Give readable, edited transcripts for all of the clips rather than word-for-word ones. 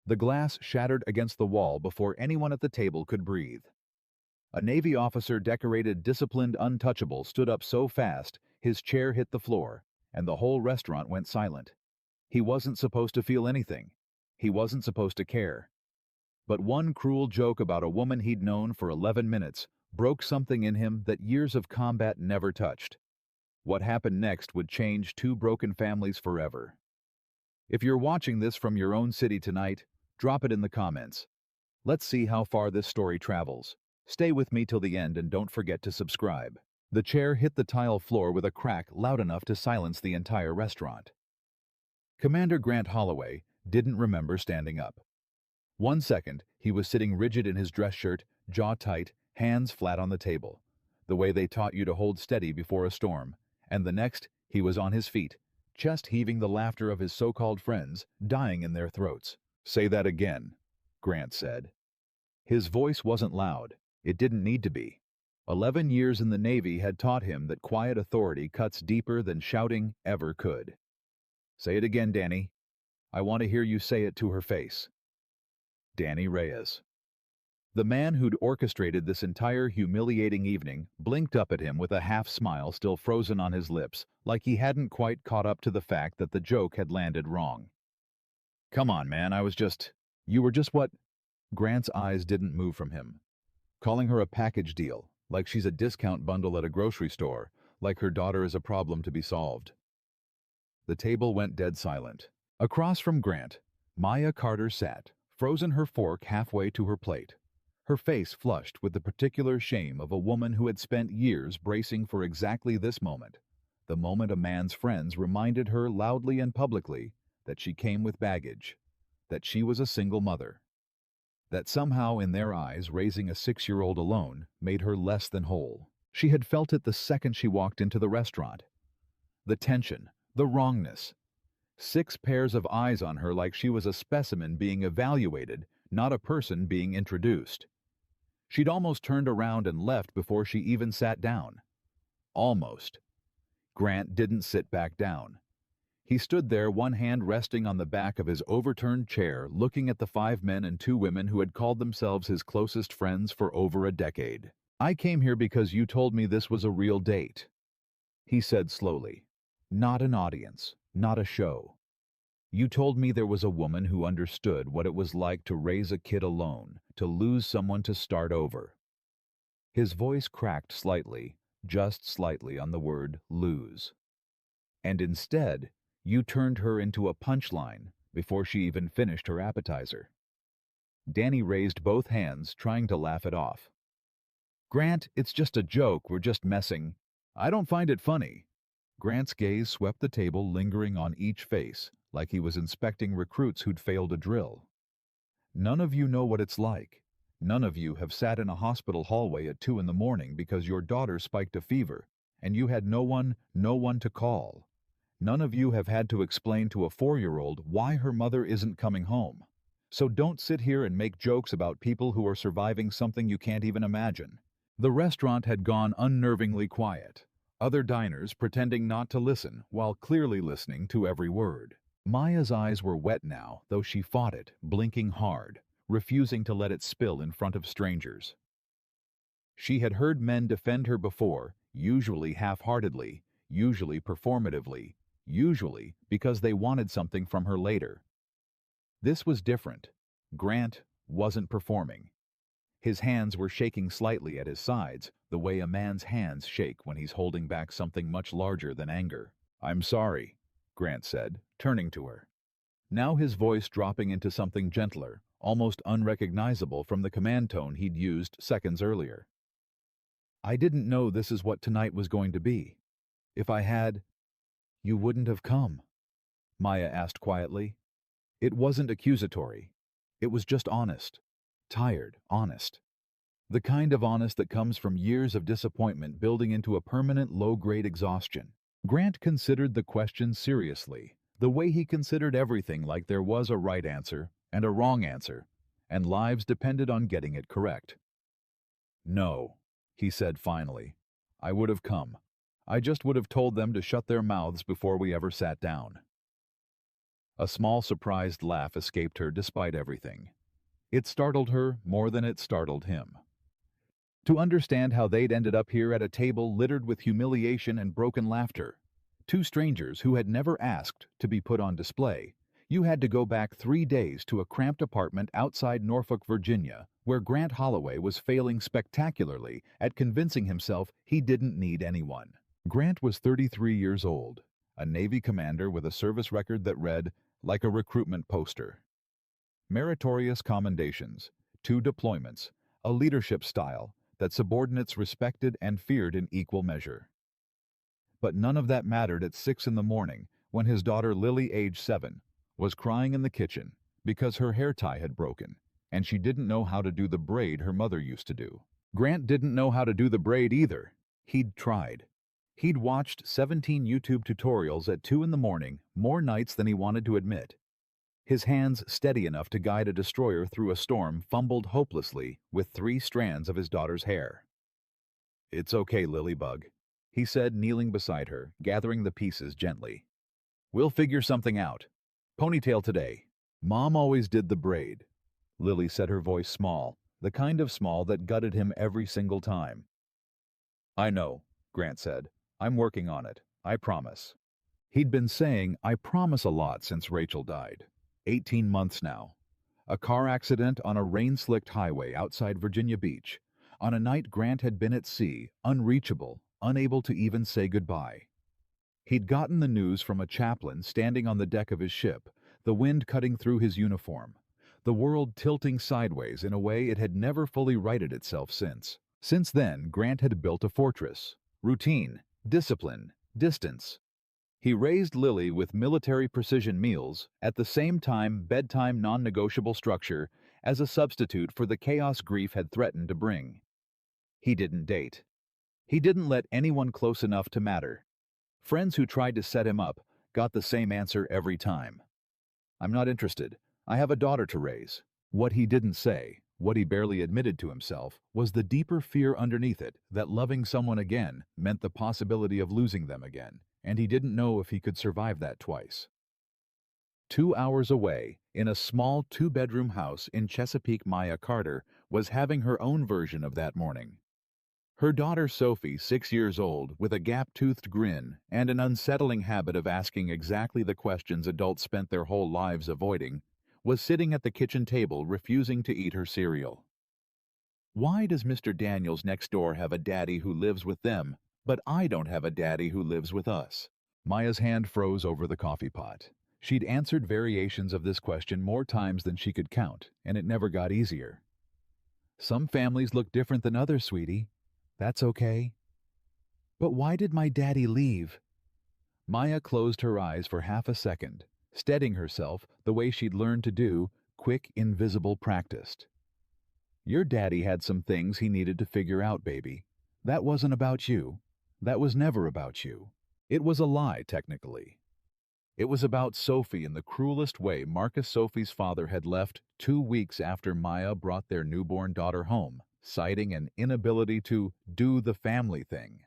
The glass shattered against the wall before anyone at the table could breathe. A Navy officer decorated disciplined untouchable stood up so fast his chair hit the floor, and the whole restaurant went silent. He wasn't supposed to feel anything. He wasn't supposed to care. But one cruel joke about a woman he'd known for 11 minutes broke something in him that years of combat never touched. What happened next would change two broken families forever. If you're watching this from your own city tonight, drop it in the comments. Let's see how far this story travels. Stay with me till the end and don't forget to subscribe. The chair hit the tile floor with a crack loud enough to silence the entire restaurant. Commander Grant Holloway didn't remember standing up. 1 second, he was sitting rigid in his dress shirt, jaw tight, hands flat on the table, the way they taught you to hold steady before a storm, and the next, he was on his feet, chest heaving, the laughter of his so-called friends dying in their throats. "Say that again," Grant said. His voice wasn't loud. It didn't need to be. 11 years in the Navy had taught him that quiet authority cuts deeper than shouting ever could. "Say it again, Danny. I want to hear you say it to her face." Danny Reyes. The man who'd orchestrated this entire humiliating evening blinked up at him with a half-smile still frozen on his lips, like he hadn't quite caught up to the fact that the joke had landed wrong. "Come on, man, you were just what?" Grant's eyes didn't move from him. "Calling her a package deal, like she's a discount bundle at a grocery store, like her daughter is a problem to be solved." The table went dead silent. Across from Grant, Maya Carter sat, frozen, her fork halfway to her plate, her face flushed with the particular shame of a woman who had spent years bracing for exactly this moment, the moment a man's friends reminded her loudly and publicly that she came with baggage, that she was a single mother, that somehow in their eyes raising a 6-year-old alone made her less than whole. She had felt it the second she walked into the restaurant. The tension, the wrongness. 6 pairs of eyes on her like she was a specimen being evaluated, not a person being introduced. She'd almost turned around and left before she even sat down. Almost. Grant didn't sit back down. He stood there, one hand resting on the back of his overturned chair, looking at the 5 men and 2 women who had called themselves his closest friends for over a decade. "I came here because you told me this was a real date," he said slowly. "Not an audience, not a show. You told me there was a woman who understood what it was like to raise a kid alone, to lose someone, to start over." His voice cracked slightly, just slightly, on the word lose. "And instead, you turned her into a punchline before she even finished her appetizer." Danny raised both hands, trying to laugh it off. "Grant, it's just a joke. We're just messing. I don't find it funny." Grant's gaze swept the table, lingering on each face, like he was inspecting recruits who'd failed a drill. "None of you know what it's like. None of you have sat in a hospital hallway at 2 in the morning because your daughter spiked a fever, and you had no one to call. None of you have had to explain to a 4-year-old why her mother isn't coming home. So don't sit here and make jokes about people who are surviving something you can't even imagine." The restaurant had gone unnervingly quiet, other diners pretending not to listen while clearly listening to every word. Maya's eyes were wet now, though she fought it, blinking hard, refusing to let it spill in front of strangers. She had heard men defend her before, usually half-heartedly, usually performatively, usually because they wanted something from her later. This was different. Grant wasn't performing. His hands were shaking slightly at his sides, the way a man's hands shake when he's holding back something much larger than anger. "I'm sorry," Grant said, turning to her. Now his voice dropping into something gentler, almost unrecognizable from the command tone he'd used seconds earlier. "I didn't know this is what tonight was going to be. If I had, you wouldn't have come," Maya asked quietly. It wasn't accusatory. It was just honest. Tired, honest. The kind of honest that comes from years of disappointment building into a permanent low-grade exhaustion. Grant considered the question seriously, the way he considered everything, like there was a right answer and a wrong answer, and lives depended on getting it correct. "No," he said finally. "I would have come. I just would have told them to shut their mouths before we ever sat down." A small surprised laugh escaped her despite everything. It startled her more than it startled him. To understand how they'd ended up here at a table littered with humiliation and broken laughter, two strangers who had never asked to be put on display, you had to go back 3 days to a cramped apartment outside Norfolk, Virginia, where Grant Holloway was failing spectacularly at convincing himself he didn't need anyone. Grant was 33 years old, a Navy commander with a service record that read like a recruitment poster. Meritorious commendations, 2 deployments, a leadership style that subordinates respected and feared in equal measure. But none of that mattered at 6 in the morning when his daughter Lily, age 7, was crying in the kitchen because her hair tie had broken and she didn't know how to do the braid her mother used to do. Grant didn't know how to do the braid either. He'd tried. He'd watched 17 YouTube tutorials at 2 in the morning more nights than he wanted to admit. His hands steady enough to guide a destroyer through a storm fumbled hopelessly with 3 strands of his daughter's hair. "It's okay, Lilybug," he said, kneeling beside her, gathering the pieces gently. "We'll figure something out. Ponytail today." "Mom always did the braid," Lily said, her voice small, the kind of small that gutted him every single time. "I know," Grant said. "I'm working on it. I promise." He'd been saying "I promise" a lot since Rachel died. 18 months now. A car accident on a rain-slicked highway outside Virginia Beach, on a night Grant had been at sea, unreachable, unable to even say goodbye. He'd gotten the news from a chaplain standing on the deck of his ship, the wind cutting through his uniform, the world tilting sideways in a way it had never fully righted itself since. Since then, Grant had built a fortress. Routine, discipline, distance. He raised Lily with military precision meals, at the same time bedtime non-negotiable structure, as a substitute for the chaos grief had threatened to bring. He didn't date. He didn't let anyone close enough to matter. Friends who tried to set him up got the same answer every time. "I'm not interested. I have a daughter to raise." What he didn't say, what he barely admitted to himself, was the deeper fear underneath it that loving someone again meant the possibility of losing them again, and he didn't know if he could survive that twice. 2 hours away, in a small 2-bedroom house in Chesapeake, Maya Carter was having her own version of that morning. Her daughter Sophie, 6 years old, with a gap-toothed grin and an unsettling habit of asking exactly the questions adults spent their whole lives avoiding, was sitting at the kitchen table refusing to eat her cereal. "Why does Mr. Daniels next door have a daddy who lives with them, but I don't have a daddy who lives with us?" Maya's hand froze over the coffee pot. She'd answered variations of this question more times than she could count, and it never got easier. "Some families look different than others, sweetie. That's okay." "But why did my daddy leave?" Maya closed her eyes for half a second, steadying herself the way she'd learned to do, quick, invisible, practiced. "Your daddy had some things he needed to figure out, baby. That wasn't about you. That was never about you. It was a lie, technically. It was about Sophie in the cruelest way Marcus Sophie's father had left 2 weeks after Maya brought their newborn daughter home, citing an inability to do the family thing,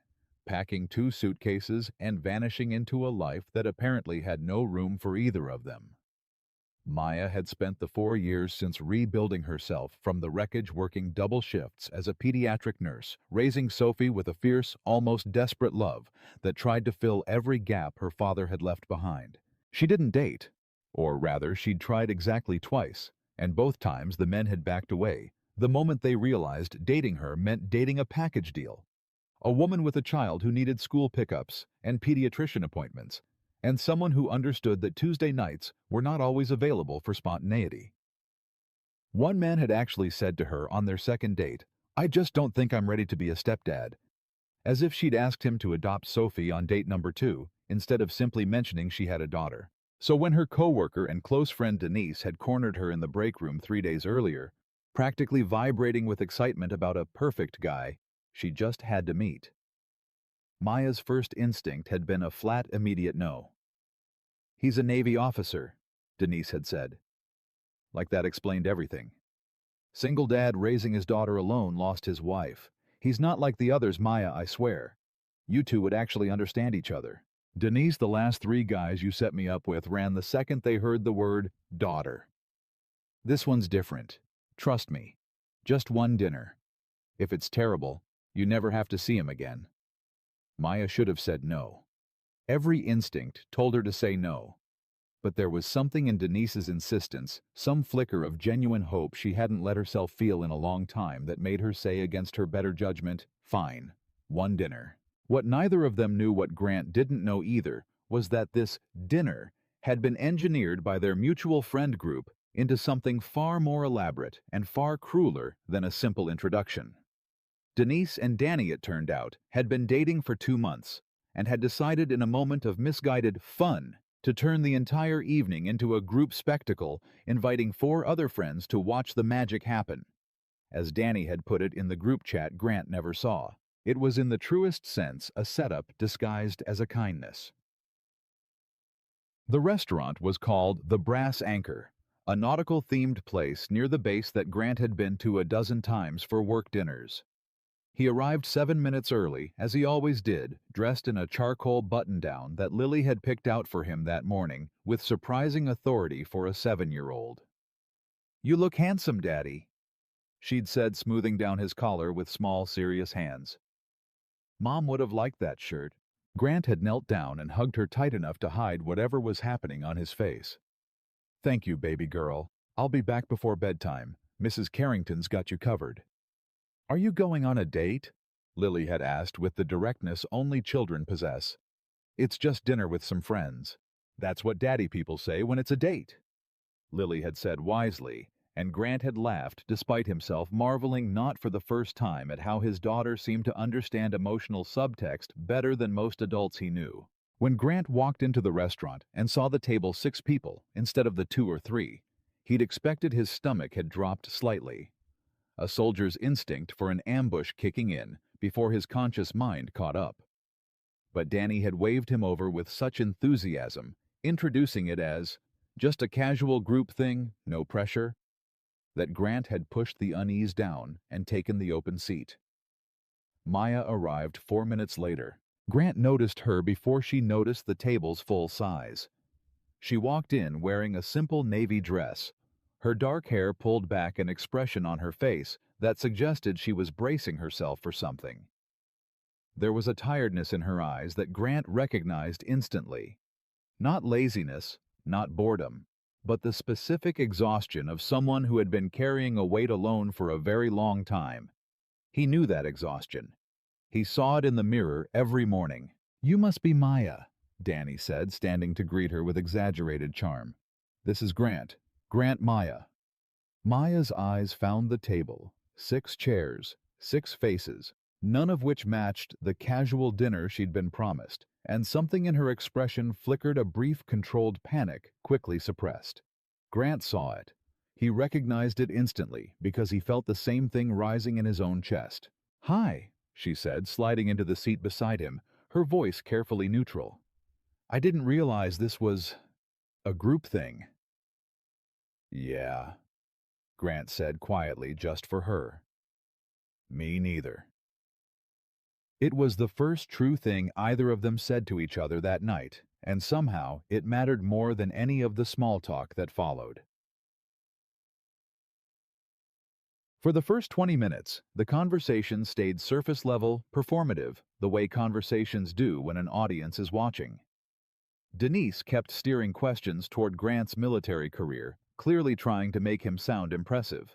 packing 2 suitcases and vanishing into a life that apparently had no room for either of them. Maya had spent the 4 years since rebuilding herself from the wreckage working double shifts as a pediatric nurse, raising Sophie with a fierce, almost desperate love that tried to fill every gap her father had left behind. She didn't date, or rather, she'd tried exactly twice, and both times the men had backed away, the moment they realized dating her meant dating a package deal. A woman with a child who needed school pickups and pediatrician appointments, and someone who understood that Tuesday nights were not always available for spontaneity. One man had actually said to her on their second date, "I just don't think I'm ready to be a stepdad," as if she'd asked him to adopt Sophie on date number 2, instead of simply mentioning she had a daughter. So when her coworker and close friend Denise had cornered her in the break room 3 days earlier, practically vibrating with excitement about a perfect guy she just had to meet, Maya's first instinct had been a flat, immediate no. "He's a Navy officer," Denise had said. Like that explained everything. "Single dad raising his daughter alone, lost his wife. He's not like the others, Maya, I swear. You two would actually understand each other. Denise, the last three guys you set me up with ran the second they heard the word daughter. This one's different. Trust me. Just one dinner. If it's terrible, you never have to see him again. Maya should have said no. Every instinct told her to say no. But there was something in Denise's insistence, some flicker of genuine hope she hadn't let herself feel in a long time, that made her say against her better judgment, "Fine, one dinner." What neither of them knew, what Grant didn't know either, was that this dinner had been engineered by their mutual friend group into something far more elaborate and far crueler than a simple introduction. Denise and Danny, it turned out, had been dating for 2 months and had decided in a moment of misguided fun to turn the entire evening into a group spectacle, inviting 4 other friends to watch the magic happen. As Danny had put it in the group chat Grant never saw, it was in the truest sense a setup disguised as a kindness. The restaurant was called the Brass Anchor, a nautical-themed place near the base that Grant had been to a dozen times for work dinners. He arrived 7 minutes early, as he always did, dressed in a charcoal button-down that Lily had picked out for him that morning with surprising authority for a 7-year-old. "You look handsome, Daddy," she'd said, smoothing down his collar with small, serious hands. Mom would have liked that shirt. Grant had knelt down and hugged her tight enough to hide whatever was happening on his face. "Thank you, baby girl. I'll be back before bedtime. Mrs. Carrington's got you covered." "Are you going on a date?" Lily had asked with the directness only children possess. "It's just dinner with some friends. That's what daddy people say when it's a date," Lily had said wisely, and Grant had laughed despite himself, marveling not for the first time at how his daughter seemed to understand emotional subtext better than most adults he knew. When Grant walked into the restaurant and saw the table 6 people instead of the 2 or 3, he'd expected his stomach had dropped slightly, a soldier's instinct for an ambush kicking in before his conscious mind caught up. But Danny had waved him over with such enthusiasm, introducing it as just a casual group thing, no pressure, that Grant had pushed the unease down and taken the open seat. Maya arrived 4 minutes later. Grant noticed her before she noticed the table's full size. She walked in wearing a simple navy dress, her dark hair pulled back, an expression on her face that suggested she was bracing herself for something. There was a tiredness in her eyes that Grant recognized instantly. Not laziness, not boredom, but the specific exhaustion of someone who had been carrying a weight alone for a very long time. He knew that exhaustion. He saw it in the mirror every morning. "You must be Maya," Danny said, standing to greet her with exaggerated charm. "This is Grant. Grant Maya." Maya's eyes found the table, 6 chairs, 6 faces, none of which matched the casual dinner she'd been promised, and something in her expression flickered a brief controlled panic, quickly suppressed. Grant saw it. He recognized it instantly because he felt the same thing rising in his own chest. "Hi," she said, sliding into the seat beside him, her voice carefully neutral. "I didn't realize this was a group thing." "Yeah," Grant said quietly, just for her. "Me neither." It was the first true thing either of them said to each other that night, and somehow it mattered more than any of the small talk that followed. For the first 20 minutes, the conversation stayed surface level, performative, the way conversations do when an audience is watching. Denise kept steering questions toward Grant's military career, clearly trying to make him sound impressive.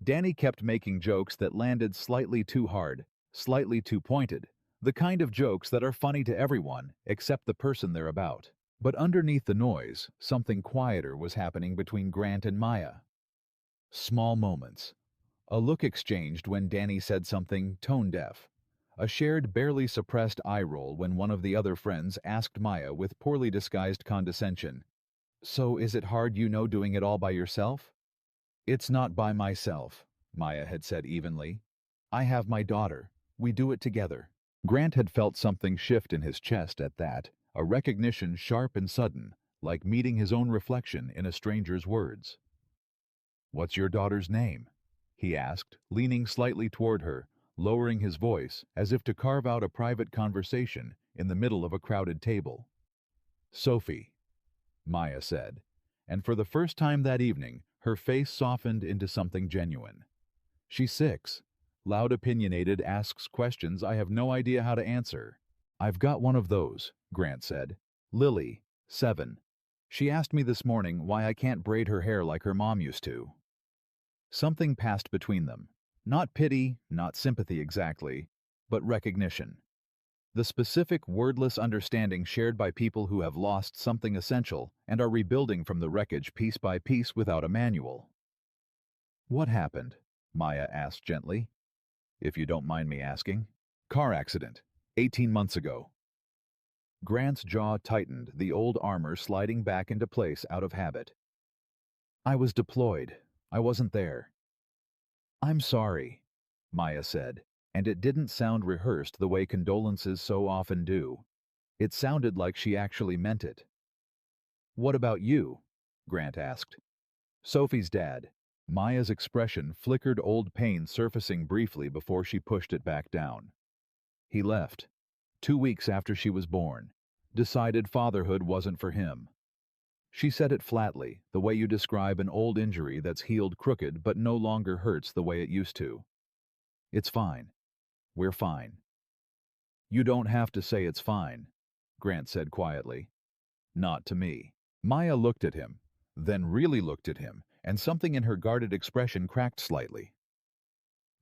Danny kept making jokes that landed slightly too hard, slightly too pointed, the kind of jokes that are funny to everyone except the person they're about. But underneath the noise, something quieter was happening between Grant and Maya. Small moments. A look exchanged when Danny said something tone-deaf. A shared, barely suppressed eye roll when one of the other friends asked Maya with poorly disguised condescension, "So is it hard, doing it all by yourself?" "It's not by myself," Maya had said evenly. "I have my daughter. We do it together." Grant had felt something shift in his chest at that, a recognition sharp and sudden, like meeting his own reflection in a stranger's words. "What's your daughter's name?" he asked, leaning slightly toward her, lowering his voice as if to carve out a private conversation in the middle of a crowded table. "Sophie," Maya said, and for the first time that evening, her face softened into something genuine. "She's 6. Loud, opinionated, asks questions I have no idea how to answer." "I've got one of those," Grant said. "Lily, 7. She asked me this morning why I can't braid her hair like her mom used to." Something passed between them. Not pity, not sympathy exactly, but recognition. The specific, wordless understanding shared by people who have lost something essential and are rebuilding from the wreckage piece by piece without a manual. "What happened?" Maya asked gently. "If you don't mind me asking." "Car accident, 18 months ago." Grant's jaw tightened, the old armor sliding back into place out of habit. "I was deployed. I wasn't there." "I'm sorry," Maya said, and it didn't sound rehearsed the way condolences so often do. It sounded like she actually meant it. "What about you?" Grant asked. "Sophie's dad." Maya's expression flickered, old pain surfacing briefly before she pushed it back down. "He left. 2 weeks after she was born. Decided fatherhood wasn't for him." She said it flatly, the way you describe an old injury that's healed crooked but no longer hurts the way it used to. "It's fine. We're fine." "You don't have to say it's fine," Grant said quietly. "Not to me." Maya looked at him, then really looked at him, and something in her guarded expression cracked slightly.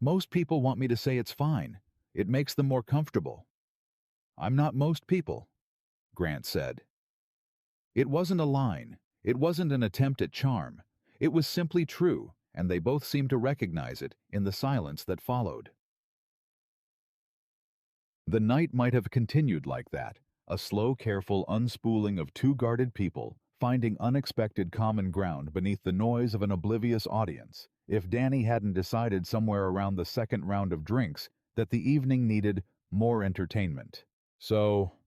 "Most people want me to say it's fine. It makes them more comfortable." "I'm not most people," Grant said. It wasn't a line. It wasn't an attempt at charm. It was simply true, and they both seemed to recognize it in the silence that followed. The night might have continued like that, a slow, careful unspooling of two guarded people, finding unexpected common ground beneath the noise of an oblivious audience, if Danny hadn't decided somewhere around the second round of drinks that the evening needed more entertainment. "So,"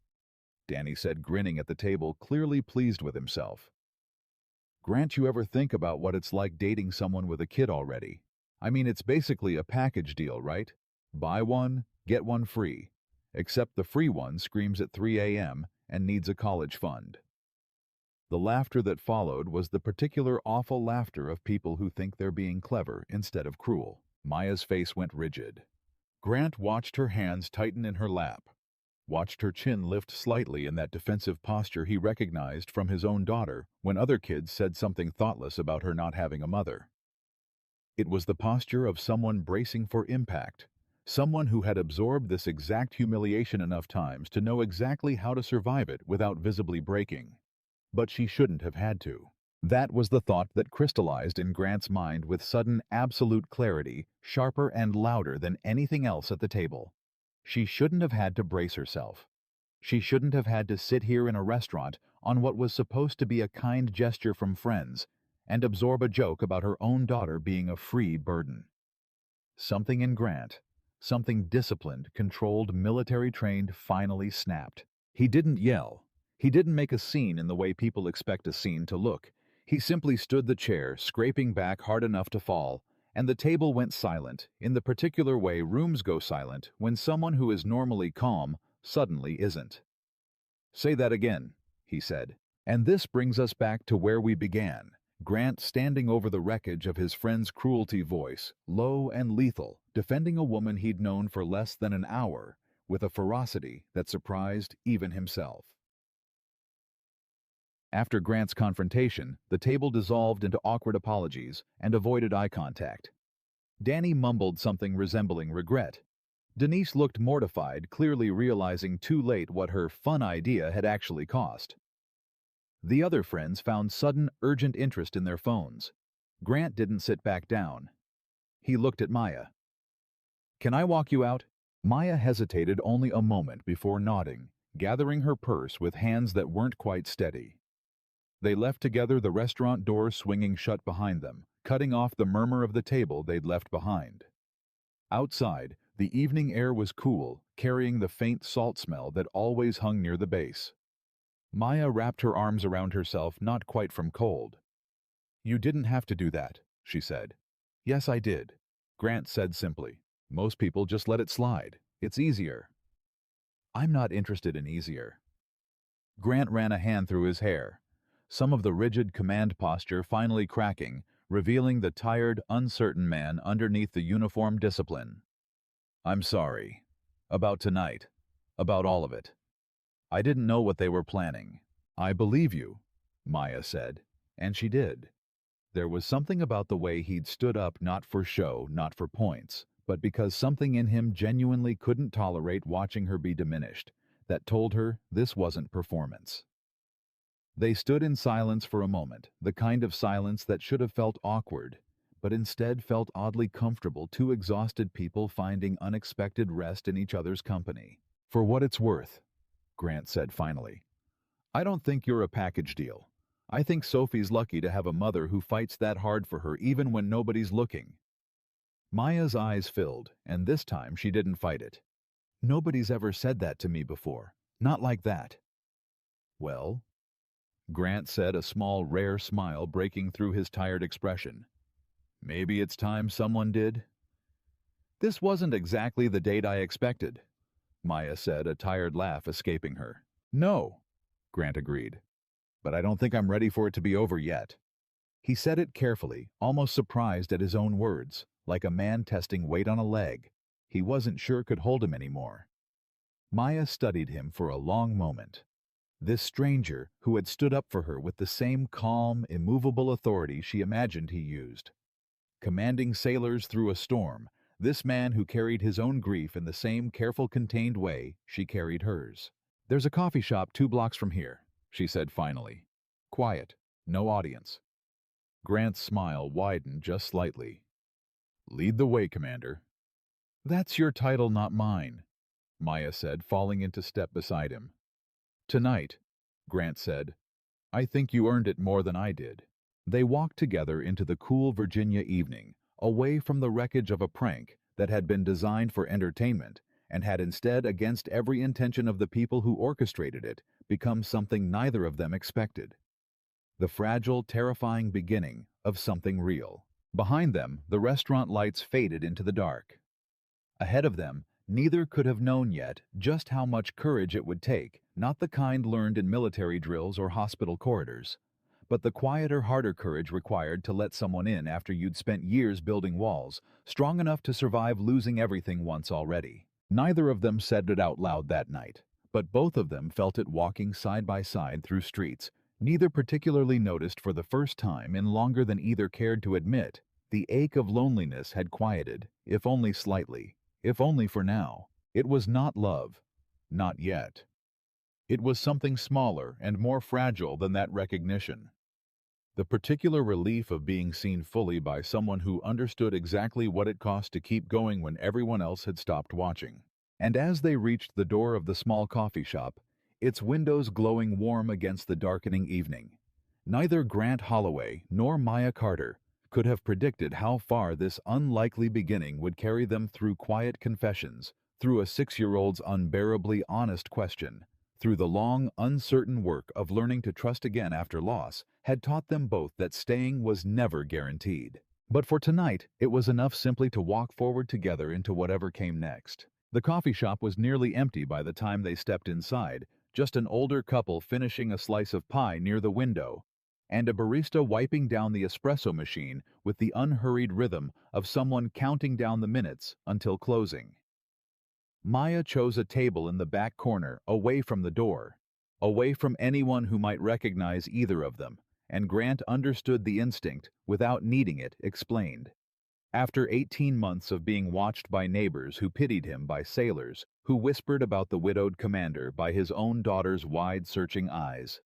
Danny said, grinning at the table, clearly pleased with himself. "Grant, you ever think about what it's like dating someone with a kid already? I mean, it's basically a package deal, right? Buy one, get one free. Except the free one screams at 3 a.m. and needs a college fund." The laughter that followed was the particular awful laughter of people who think they're being clever instead of cruel. Maya's face went rigid. Grant watched her hands tighten in her lap, watched her chin lift slightly in that defensive posture he recognized from his own daughter when other kids said something thoughtless about her not having a mother. It was the posture of someone bracing for impact, someone who had absorbed this exact humiliation enough times to know exactly how to survive it without visibly breaking. But she shouldn't have had to. That was the thought that crystallized in Grant's mind with sudden absolute clarity, sharper and louder than anything else at the table. She shouldn't have had to brace herself. She shouldn't have had to sit here in a restaurant on what was supposed to be a kind gesture from friends and absorb a joke about her own daughter being a free burden. Something in Grant, something disciplined, controlled, military-trained, finally snapped. He didn't yell. He didn't make a scene in the way people expect a scene to look. He simply stood the chair, scraping back hard enough to fall, and the table went silent, in the particular way rooms go silent when someone who is normally calm suddenly isn't. "Say that again," he said. And this brings us back to where we began. Grant standing over the wreckage of his friend's cruelty, voice, low and lethal, defending a woman he'd known for less than an hour, with a ferocity that surprised even himself. After Grant's confrontation, the table dissolved into awkward apologies and avoided eye contact. Danny mumbled something resembling regret. Denise looked mortified, clearly realizing too late what her fun idea had actually cost. The other friends found sudden, urgent interest in their phones. Grant didn't sit back down. He looked at Maya. "Can I walk you out?" Maya hesitated only a moment before nodding, gathering her purse with hands that weren't quite steady. They left together, the restaurant door swinging shut behind them, cutting off the murmur of the table they'd left behind. Outside, the evening air was cool, carrying the faint salt smell that always hung near the base. Maya wrapped her arms around herself, not quite from cold. "You didn't have to do that," she said. "Yes, I did," Grant said simply. "Most people just let it slide. It's easier." I'm not interested in easier. Grant ran a hand through his hair, some of the rigid command posture finally cracking, revealing the tired, uncertain man underneath the uniform discipline. I'm sorry. About tonight. About all of it. I didn't know what they were planning. I believe you, Maya said, and she did. There was something about the way he'd stood up not for show, not for points, but because something in him genuinely couldn't tolerate watching her be diminished, that told her this wasn't performance. They stood in silence for a moment, the kind of silence that should have felt awkward, but instead felt oddly comfortable, two exhausted people finding unexpected rest in each other's company. For what it's worth, Grant said finally, I don't think you're a package deal. I think Sophie's lucky to have a mother who fights that hard for her even when nobody's looking. Maya's eyes filled, and this time she didn't fight it. Nobody's ever said that to me before. Not like that. Well, Grant said, a small, rare smile breaking through his tired expression. Maybe it's time someone did? This wasn't exactly the date I expected, Maya said, a tired laugh escaping her. No, Grant agreed. But I don't think I'm ready for it to be over yet. He said it carefully, almost surprised at his own words, like a man testing weight on a leg he wasn't sure could hold him anymore. Maya studied him for a long moment. This stranger who had stood up for her with the same calm, immovable authority she imagined he used. Commanding sailors through a storm, this man who carried his own grief in the same careful, contained way she carried hers. There's a coffee shop 2 blocks from here, she said finally. Quiet, no audience. Grant's smile widened just slightly. Lead the way, Commander. That's your title, not mine, Maya said, falling into step beside him. Tonight, Grant said, I think you earned it more than I did. They walked together into the cool Virginia evening, away from the wreckage of a prank that had been designed for entertainment and had instead, against every intention of the people who orchestrated it, become something neither of them expected. The fragile, terrifying beginning of something real. Behind them, the restaurant lights faded into the dark. Ahead of them, neither could have known yet just how much courage it would take, not the kind learned in military drills or hospital corridors, but the quieter, harder courage required to let someone in after you'd spent years building walls, strong enough to survive losing everything once already. Neither of them said it out loud that night, but both of them felt it walking side by side through streets. Neither particularly noticed for the first time in longer than either cared to admit. The ache of loneliness had quieted, if only slightly, if only for now. It was not love. Not yet. It was something smaller and more fragile than that recognition. The particular relief of being seen fully by someone who understood exactly what it cost to keep going when everyone else had stopped watching. And as they reached the door of the small coffee shop, its windows glowing warm against the darkening evening, neither Grant Holloway nor Maya Carter could have predicted how far this unlikely beginning would carry them through quiet confessions, through a 6-year-old's unbearably honest question, through the long, uncertain work of learning to trust again after loss, had taught them both that staying was never guaranteed. But for tonight, it was enough simply to walk forward together into whatever came next. The coffee shop was nearly empty by the time they stepped inside, just an older couple finishing a slice of pie near the window, and a barista wiping down the espresso machine with the unhurried rhythm of someone counting down the minutes until closing. Maya chose a table in the back corner, away from the door, away from anyone who might recognize either of them, and Grant understood the instinct, without needing it explained. After 18 months of being watched by neighbors who pitied him, by sailors who whispered about the widowed commander, by his own daughter's wide, searching eyes.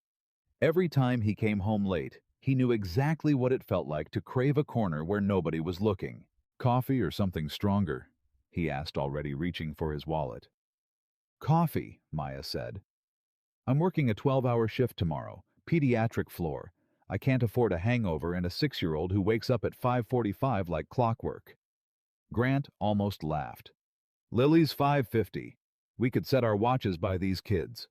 Every time he came home late, he knew exactly what it felt like to crave a corner where nobody was looking. Coffee or something stronger? He asked, already reaching for his wallet. Coffee, Maya said. I'm working a 12-hour shift tomorrow, pediatric floor. I can't afford a hangover and a 6-year-old who wakes up at 5:45 like clockwork. Grant almost laughed. Lily's 5:50. We could set our watches by these kids.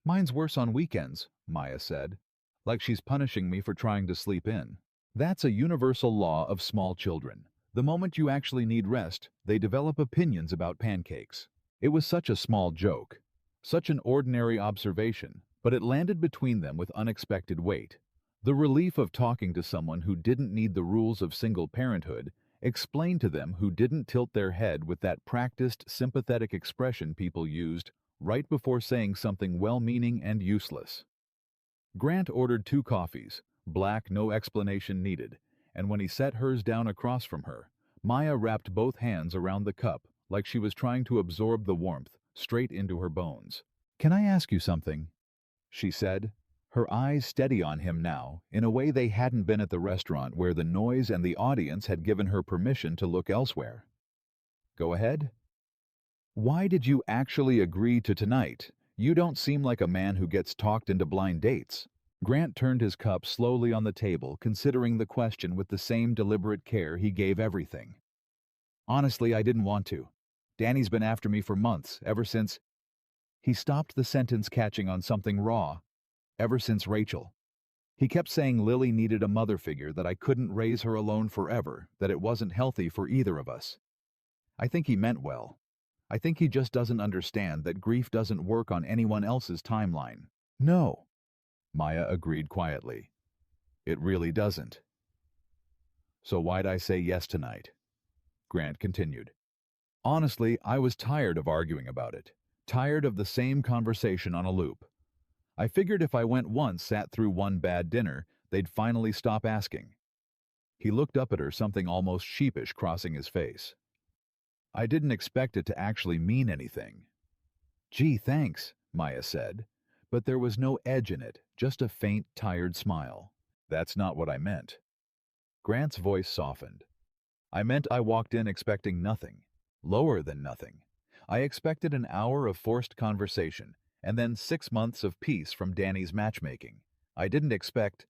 Mine's worse on weekends, Maya said, like she's punishing me for trying to sleep in. That's a universal law of small children. The moment you actually need rest, they develop opinions about pancakes. It was such a small joke, such an ordinary observation, but it landed between them with unexpected weight. The relief of talking to someone who didn't need the rules of single parenthood explained to them who didn't tilt their head with that practiced, sympathetic expression people used right before saying something well-meaning and useless. Grant ordered 2 coffees, black, no explanation needed, and when he set hers down across from her, Maya wrapped both hands around the cup like she was trying to absorb the warmth straight into her bones. "Can I ask you something?" she said, her eyes steady on him now, in a way they hadn't been at the restaurant where the noise and the audience had given her permission to look elsewhere. "Go ahead." "Why did you actually agree to tonight? You don't seem like a man who gets talked into blind dates." Grant turned his cup slowly on the table, considering the question with the same deliberate care he gave everything. "Honestly, I didn't want to. Danny's been after me for months, ever since—" He stopped the sentence, catching on something raw. "Ever since Rachel. He kept saying Lily needed a mother figure, that I couldn't raise her alone forever, that it wasn't healthy for either of us. I think he meant well. I think he just doesn't understand that grief doesn't work on anyone else's timeline." "No," Maya agreed quietly. "It really doesn't." "So why'd I say yes tonight?" Grant continued. "Honestly, I was tired of arguing about it. Tired of the same conversation on a loop. I figured if I went once, sat through one bad dinner, they'd finally stop asking." He looked up at her, something almost sheepish crossing his face. "I didn't expect it to actually mean anything." "Gee, thanks," Maya said, but there was no edge in it, just a faint, tired smile. "That's not what I meant." Grant's voice softened. "I meant I walked in expecting nothing, lower than nothing. I expected an hour of forced conversation, and then 6 months of peace from Danny's matchmaking. I didn't expect—"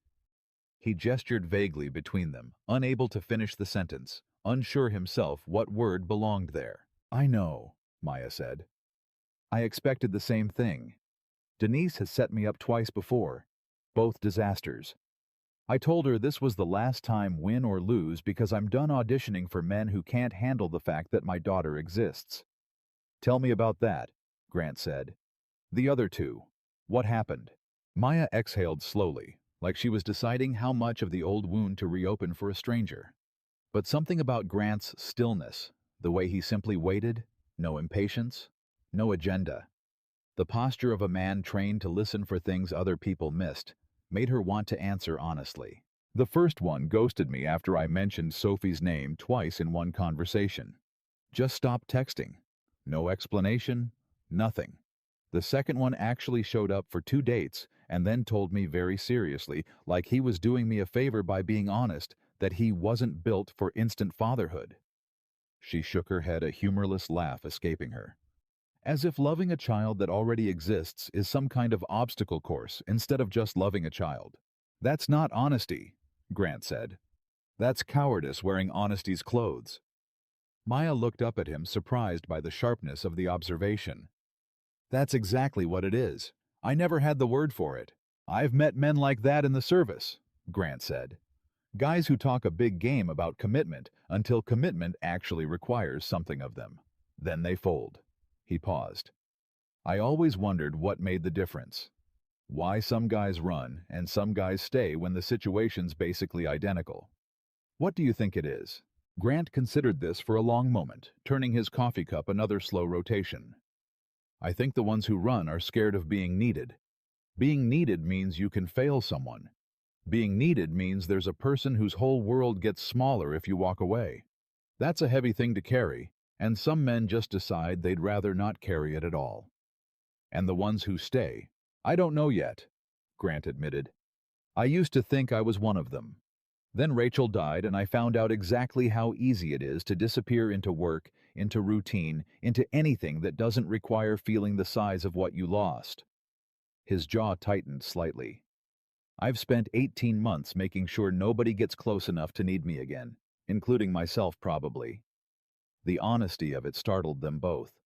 He gestured vaguely between them, unable to finish the sentence, unsure himself what word belonged there. "I know," Maya said. "I expected the same thing. Denise has set me up twice before, both disasters. I told her this was the last time, win or lose, because I'm done auditioning for men who can't handle the fact that my daughter exists." "Tell me about that," Grant said. "The other 2. What happened?" Maya exhaled slowly, like she was deciding how much of the old wound to reopen for a stranger. But something about Grant's stillness, the way he simply waited, no impatience, no agenda, the posture of a man trained to listen for things other people missed, made her want to answer honestly. "The first one ghosted me after I mentioned Sophie's name twice in one conversation. Just stopped texting. No explanation, nothing. The second one actually showed up for 2 dates and then told me very seriously, like he was doing me a favor by being honest, that he wasn't built for instant fatherhood." She shook her head, a humorless laugh escaping her. "As if loving a child that already exists is some kind of obstacle course instead of just loving a child." "That's not honesty," Grant said. "That's cowardice wearing honesty's clothes." Maya looked up at him, surprised by the sharpness of the observation. "That's exactly what it is. I never had the word for it. I've met men like that in the service," Grant said. "Guys who talk a big game about commitment until commitment actually requires something of them. Then they fold." He paused. "I always wondered what made the difference. Why some guys run and some guys stay when the situation's basically identical. What do you think it is?" Grant considered this for a long moment, turning his coffee cup another slow rotation. "I think the ones who run are scared of being needed. Being needed means you can fail someone. Being needed means there's a person whose whole world gets smaller if you walk away. That's a heavy thing to carry, and some men just decide they'd rather not carry it at all. And the ones who stay, I don't know yet," Grant admitted. "I used to think I was one of them. Then Rachel died, and I found out exactly how easy it is to disappear into work, into routine, into anything that doesn't require feeling the size of what you lost." His jaw tightened slightly. "I've spent 18 months making sure nobody gets close enough to need me again, including myself probably." The honesty of it startled them both.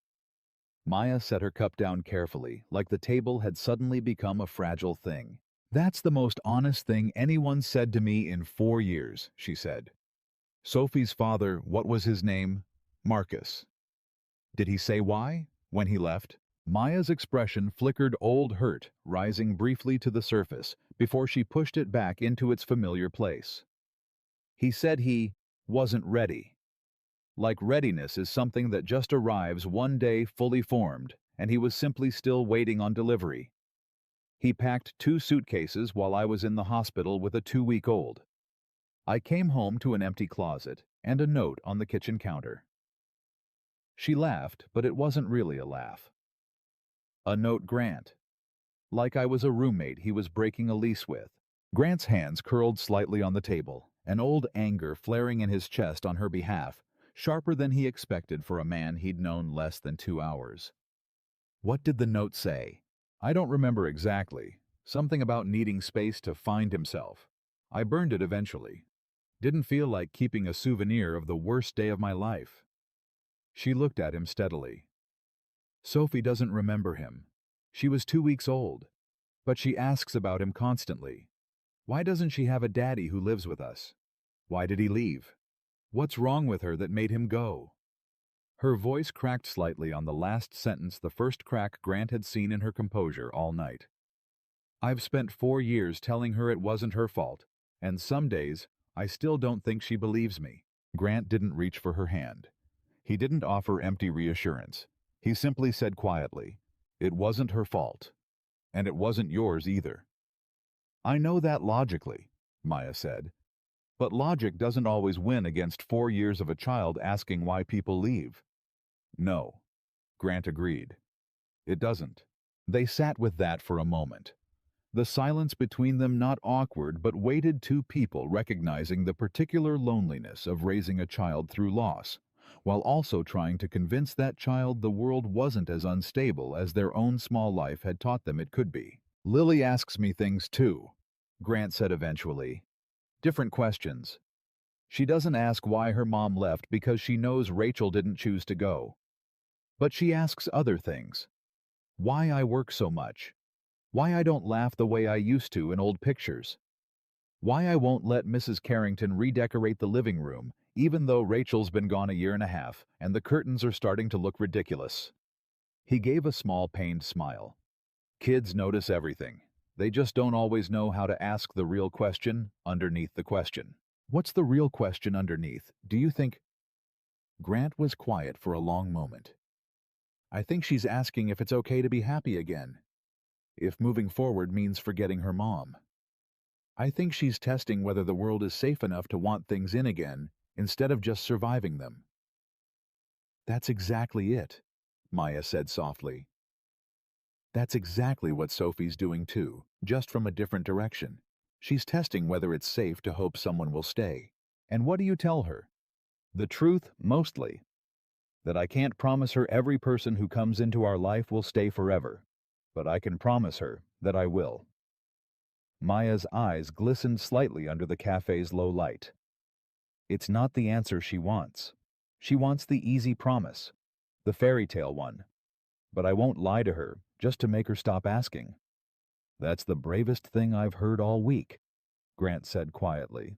Maya set her cup down carefully, like the table had suddenly become a fragile thing. "That's the most honest thing anyone said to me in 4 years," she said. "Sophie's father, what was his name? Marcus. Did he say why? When he left, Maya's expression flickered old hurt, rising briefly to the surface before she pushed it back into its familiar place. He said he wasn't ready. Like readiness is something that just arrives one day fully formed, and he was simply still waiting on delivery. He packed 2 suitcases while I was in the hospital with a 2-week-old. I came home to an empty closet and a note on the kitchen counter. She laughed, but it wasn't really a laugh. A note, Grant. Like I was a roommate he was breaking a lease with. Grant's hands curled slightly on the table, an old anger flaring in his chest on her behalf, sharper than he expected for a man he'd known less than 2 hours. What did the note say? I don't remember exactly. Something about needing space to find himself. I burned it eventually. Didn't feel like keeping a souvenir of the worst day of my life. She looked at him steadily. Sophie doesn't remember him. She was 2 weeks old, but she asks about him constantly. Why doesn't she have a daddy who lives with us? Why did he leave? What's wrong with her that made him go? Her voice cracked slightly on the last sentence, the first crack Grant had seen in her composure all night. I've spent 4 years telling her it wasn't her fault, and some days I still don't think she believes me. Grant didn't reach for her hand. He didn't offer empty reassurance. He simply said quietly, "It wasn't her fault, and it wasn't yours either." I know that logically, Maya said, but logic doesn't always win against 4 years of a child asking why people leave. No, Grant agreed. It doesn't. They sat with that for a moment. The silence between them not awkward, but weighted, 2 people recognizing the particular loneliness of raising a child through loss, while also trying to convince that child the world wasn't as unstable as their own small life had taught them it could be. Lily asks me things too, Grant said eventually. Different questions. She doesn't ask why her mom left because she knows Rachel didn't choose to go. But she asks other things. Why I work so much. Why I don't laugh the way I used to in old pictures. Why I won't let Mrs. Carrington redecorate the living room, even though Rachel's been gone a year and a half, and the curtains are starting to look ridiculous. He gave a small pained smile. Kids notice everything. They just don't always know how to ask the real question underneath the question. What's the real question underneath, do you think? Grant was quiet for a long moment. I think she's asking if it's okay to be happy again. If moving forward means forgetting her mom. I think she's testing whether the world is safe enough to want things in again, instead of just surviving them. That's exactly it, Maya said softly. That's exactly what Sophie's doing too, just from a different direction. She's testing whether it's safe to hope someone will stay. And what do you tell her? The truth, mostly. That I can't promise her every person who comes into our life will stay forever, but I can promise her that I will. Maya's eyes glistened slightly under the cafe's low light. It's not the answer she wants. She wants the easy promise, the fairy tale one. But I won't lie to her just to make her stop asking. That's the bravest thing I've heard all week, Grant said quietly.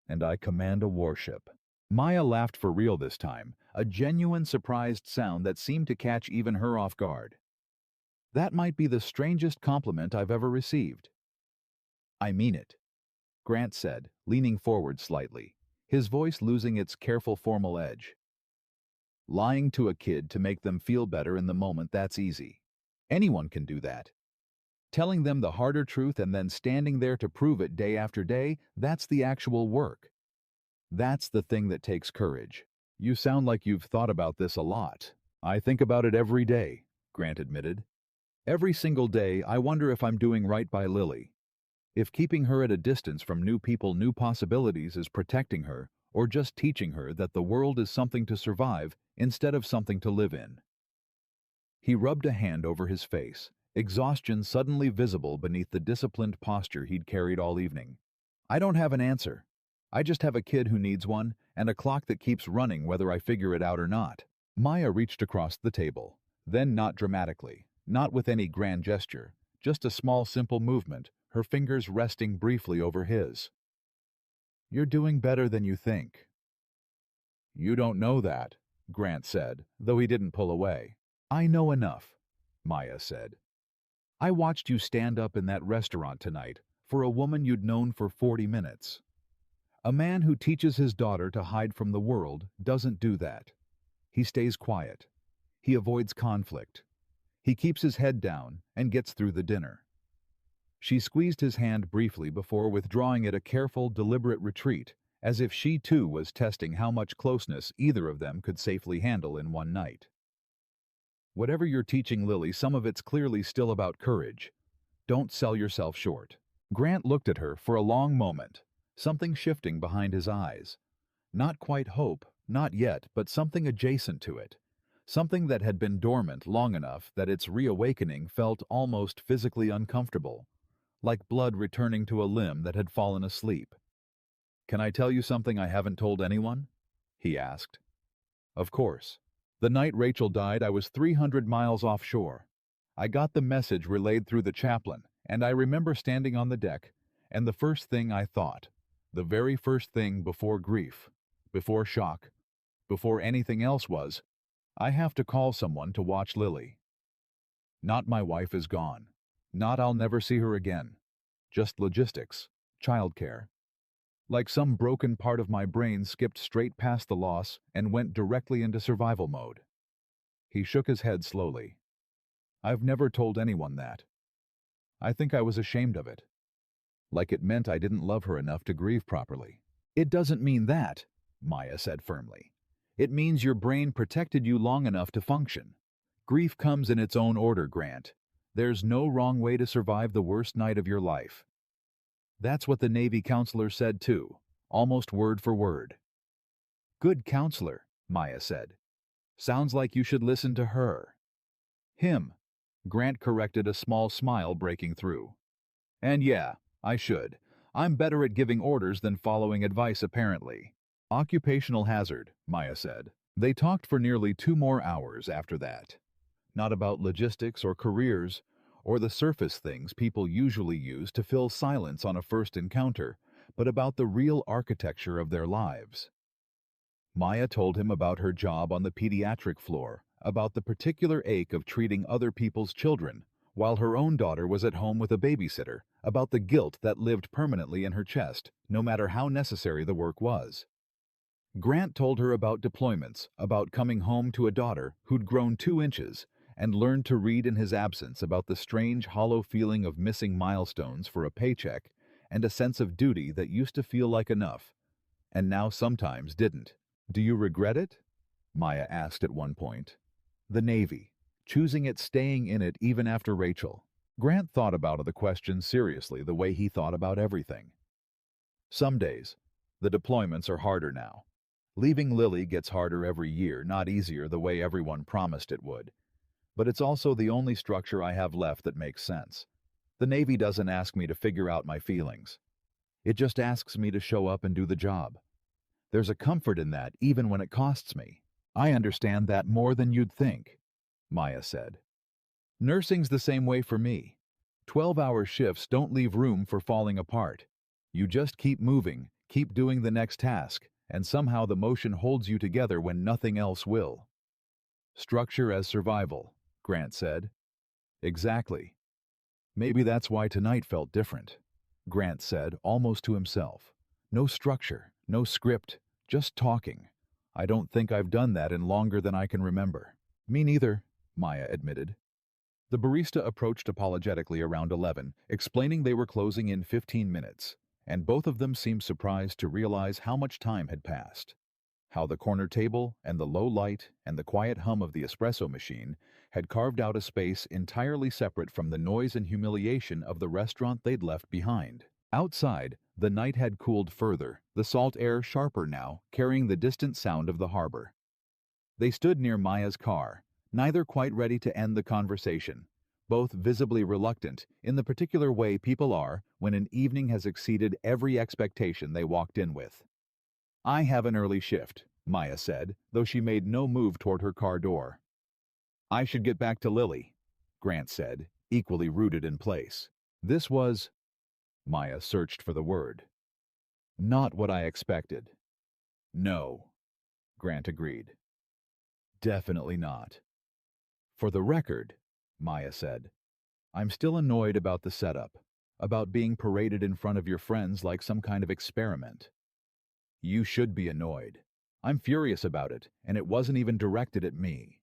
And I command a warship. Maya laughed for real this time, a genuine surprised sound that seemed to catch even her off guard. That might be the strangest compliment I've ever received. I mean it, Grant said, leaning forward slightly, his voice losing its careful formal edge. Lying to a kid to make them feel better in the moment, that's easy. Anyone can do that. Telling them the harder truth and then standing there to prove it day after day, that's the actual work. That's the thing that takes courage. You sound like you've thought about this a lot. I think about it every day, Grant admitted. Every single day, I wonder if I'm doing right by Lily. If keeping her at a distance from new people, new possibilities is protecting her, or just teaching her that the world is something to survive instead of something to live in. He rubbed a hand over his face, exhaustion suddenly visible beneath the disciplined posture he'd carried all evening. I don't have an answer. I just have a kid who needs one, and a clock that keeps running whether I figure it out or not. Maya reached across the table, then not dramatically, not with any grand gesture, just a small simple movement, her fingers resting briefly over his. You're doing better than you think. You don't know that, Grant said, though he didn't pull away. I know enough, Maya said. I watched you stand up in that restaurant tonight for a woman you'd known for 40 minutes. A man who teaches his daughter to hide from the world doesn't do that. He stays quiet. He avoids conflict. He keeps his head down and gets through the dinner. She squeezed his hand briefly before withdrawing at a careful, deliberate retreat, as if she too was testing how much closeness either of them could safely handle in one night. Whatever you're teaching Lily, some of it's clearly still about courage. Don't sell yourself short. Grant looked at her for a long moment, something shifting behind his eyes. Not quite hope, not yet, but something adjacent to it. Something that had been dormant long enough that its reawakening felt almost physically uncomfortable, like blood returning to a limb that had fallen asleep. "Can I tell you something I haven't told anyone?" he asked. "Of course. The night Rachel died, I was 300 miles offshore. I got the message relayed through the chaplain, and I remember standing on the deck, and the first thing I thought, the very first thing before grief, before shock, before anything else was, I have to call someone to watch Lily. Not my wife is gone. Not I'll never see her again. Just logistics, childcare. Like some broken part of my brain skipped straight past the loss and went directly into survival mode." He shook his head slowly. "I've never told anyone that. I think I was ashamed of it. Like it meant I didn't love her enough to grieve properly." "It doesn't mean that," Maya said firmly. "It means your brain protected you long enough to function. Grief comes in its own order, Grant. There's no wrong way to survive the worst night of your life." That's what the Navy counselor said too, almost word for word. "Good counselor," Maya said. "Sounds like you should listen to her." "Him," Grant corrected, a small smile breaking through. "And yeah, I should. I'm better at giving orders than following advice, apparently." "Occupational hazard," Maya said. They talked for nearly 2 more hours after that. Not about logistics or careers, or the surface things people usually use to fill silence on a first encounter, but about the real architecture of their lives. Maya told him about her job on the pediatric floor, about the particular ache of treating other people's children, while her own daughter was at home with a babysitter, about the guilt that lived permanently in her chest, no matter how necessary the work was. Grant told her about deployments, about coming home to a daughter who'd grown 2 inches, and learned to read in his absence, about the strange, hollow feeling of missing milestones for a paycheck and a sense of duty that used to feel like enough, and now sometimes didn't. "Do you regret it?" Maya asked at one point. "The Navy, choosing it, staying in it even after Rachel." Grant thought about the question seriously, the way he thought about everything. "Some days. The deployments are harder now. Leaving Lily gets harder every year, not easier the way everyone promised it would. But it's also the only structure I have left that makes sense. The Navy doesn't ask me to figure out my feelings. It just asks me to show up and do the job. There's a comfort in that, even when it costs me. I understand that more than you'd think," Maya said. "Nursing's the same way for me. 12-hour shifts don't leave room for falling apart. You just keep moving, keep doing the next task, and somehow the motion holds you together when nothing else will." "Structure as survival," Grant said. "Exactly. Maybe that's why tonight felt different," Grant said, almost to himself. "No structure, no script, just talking. I don't think I've done that in longer than I can remember." "Me neither," Maya admitted. The barista approached apologetically around 11, explaining they were closing in 15 minutes, and both of them seemed surprised to realize how much time had passed. How the corner table and the low light and the quiet hum of the espresso machine had carved out a space entirely separate from the noise and humiliation of the restaurant they'd left behind. Outside, the night had cooled further, the salt air sharper now, carrying the distant sound of the harbor. They stood near Maya's car, neither quite ready to end the conversation, both visibly reluctant, in the particular way people are when an evening has exceeded every expectation they walked in with. "I have an early shift," Maya said, though she made no move toward her car door. "I should get back to Lily," Grant said, equally rooted in place. This was... Maya searched for the word. "Not what I expected." "No," Grant agreed. "Definitely not." For the record, Maya said, I'm still annoyed about the setup, about being paraded in front of your friends like some kind of experiment. You should be annoyed. I'm furious about it, and it wasn't even directed at me.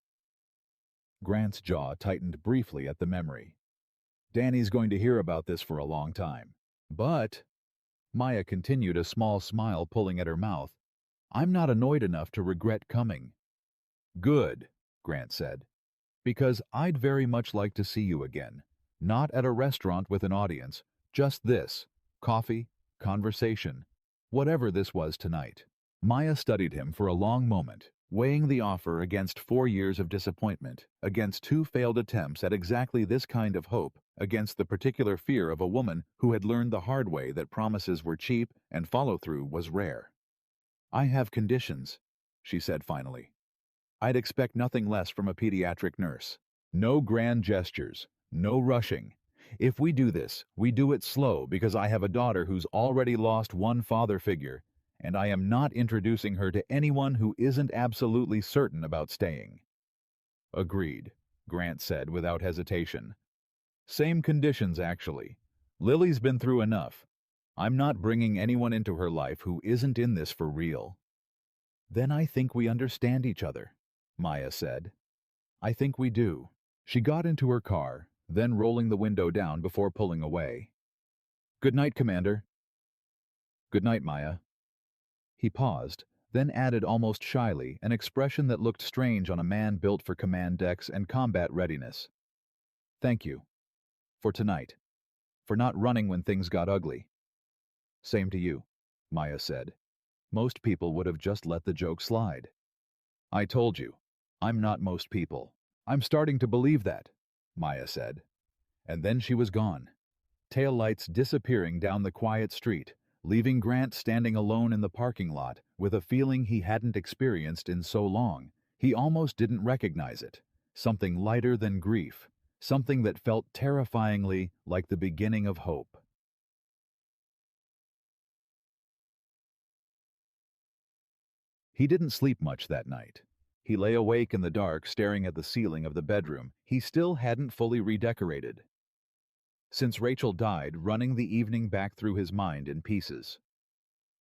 Grant's jaw tightened briefly at the memory. Danny's going to hear about this for a long time. But, Maya continued, a small smile pulling at her mouth, I'm not annoyed enough to regret coming. Good, Grant said, because I'd very much like to see you again. Not at a restaurant with an audience, just this, coffee, conversation, whatever this was tonight. Maya studied him for a long moment, weighing the offer against 4 years of disappointment, against 2 failed attempts at exactly this kind of hope, against the particular fear of a woman who had learned the hard way that promises were cheap and follow-through was rare. I have conditions, she said finally. I'd expect nothing less from a pediatric nurse. No grand gestures, no rushing. If we do this, we do it slow because I have a daughter who's already lost one father figure, and I am not introducing her to anyone who isn't absolutely certain about staying. Agreed, Grant said without hesitation. Same conditions, actually. Lily's been through enough. I'm not bringing anyone into her life who isn't in this for real. Then I think we understand each other, Maya said. I think we do. She got into her car, then rolling the window down before pulling away. Good night, Commander. Good night, Maya. He paused, then added almost shyly, an expression that looked strange on a man built for command decks and combat readiness. Thank you. For tonight. For not running when things got ugly. Same to you, Maya said. Most people would have just let the joke slide. I told you, I'm not most people. I'm starting to believe that, Maya said. And then she was gone. Taillights disappearing down the quiet street, leaving Grant standing alone in the parking lot with a feeling he hadn't experienced in so long. He almost didn't recognize it. Something lighter than grief. Something that felt terrifyingly like the beginning of hope. He didn't sleep much that night. He lay awake in the dark, staring at the ceiling of the bedroom he still hadn't fully redecorated. Since Rachel died, running the evening back through his mind in pieces.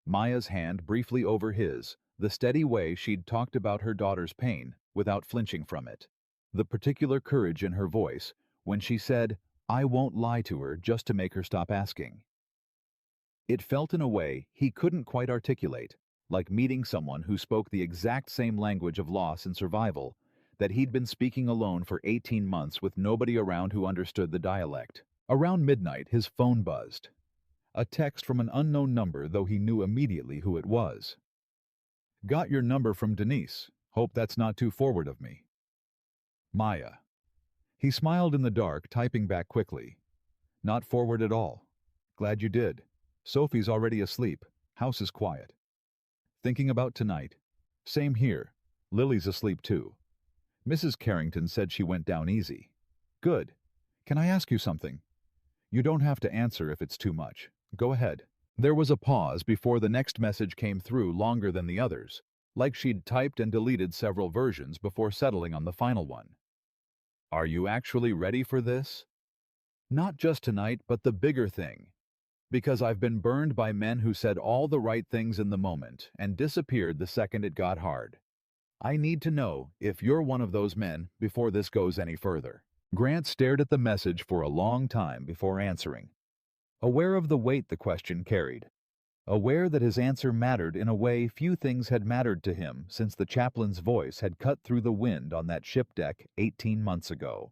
Maya's hand briefly over his, the steady way she'd talked about her daughter's pain without flinching from it. The particular courage in her voice when she said, I won't lie to her just to make her stop asking. It felt in a way he couldn't quite articulate, like meeting someone who spoke the exact same language of loss and survival that he'd been speaking alone for 18 months with nobody around who understood the dialect. Around midnight, his phone buzzed. A text from an unknown number, though he knew immediately who it was. Got your number from Denise. Hope that's not too forward of me. Maya. He smiled in the dark, typing back quickly. Not forward at all. Glad you did. Sophie's already asleep. House is quiet. Thinking about tonight. Same here. Lily's asleep too. Mrs. Carrington said she went down easy. Good. Can I ask you something? You don't have to answer if it's too much. Go ahead. There was a pause before the next message came through, longer than the others, like she'd typed and deleted several versions before settling on the final one. Are you actually ready for this? Not just tonight, but the bigger thing. Because I've been burned by men who said all the right things in the moment and disappeared the second it got hard. I need to know if you're one of those men before this goes any further. Grant stared at the message for a long time before answering. Aware of the weight the question carried. Aware that his answer mattered in a way few things had mattered to him since the chaplain's voice had cut through the wind on that ship deck 18 months ago.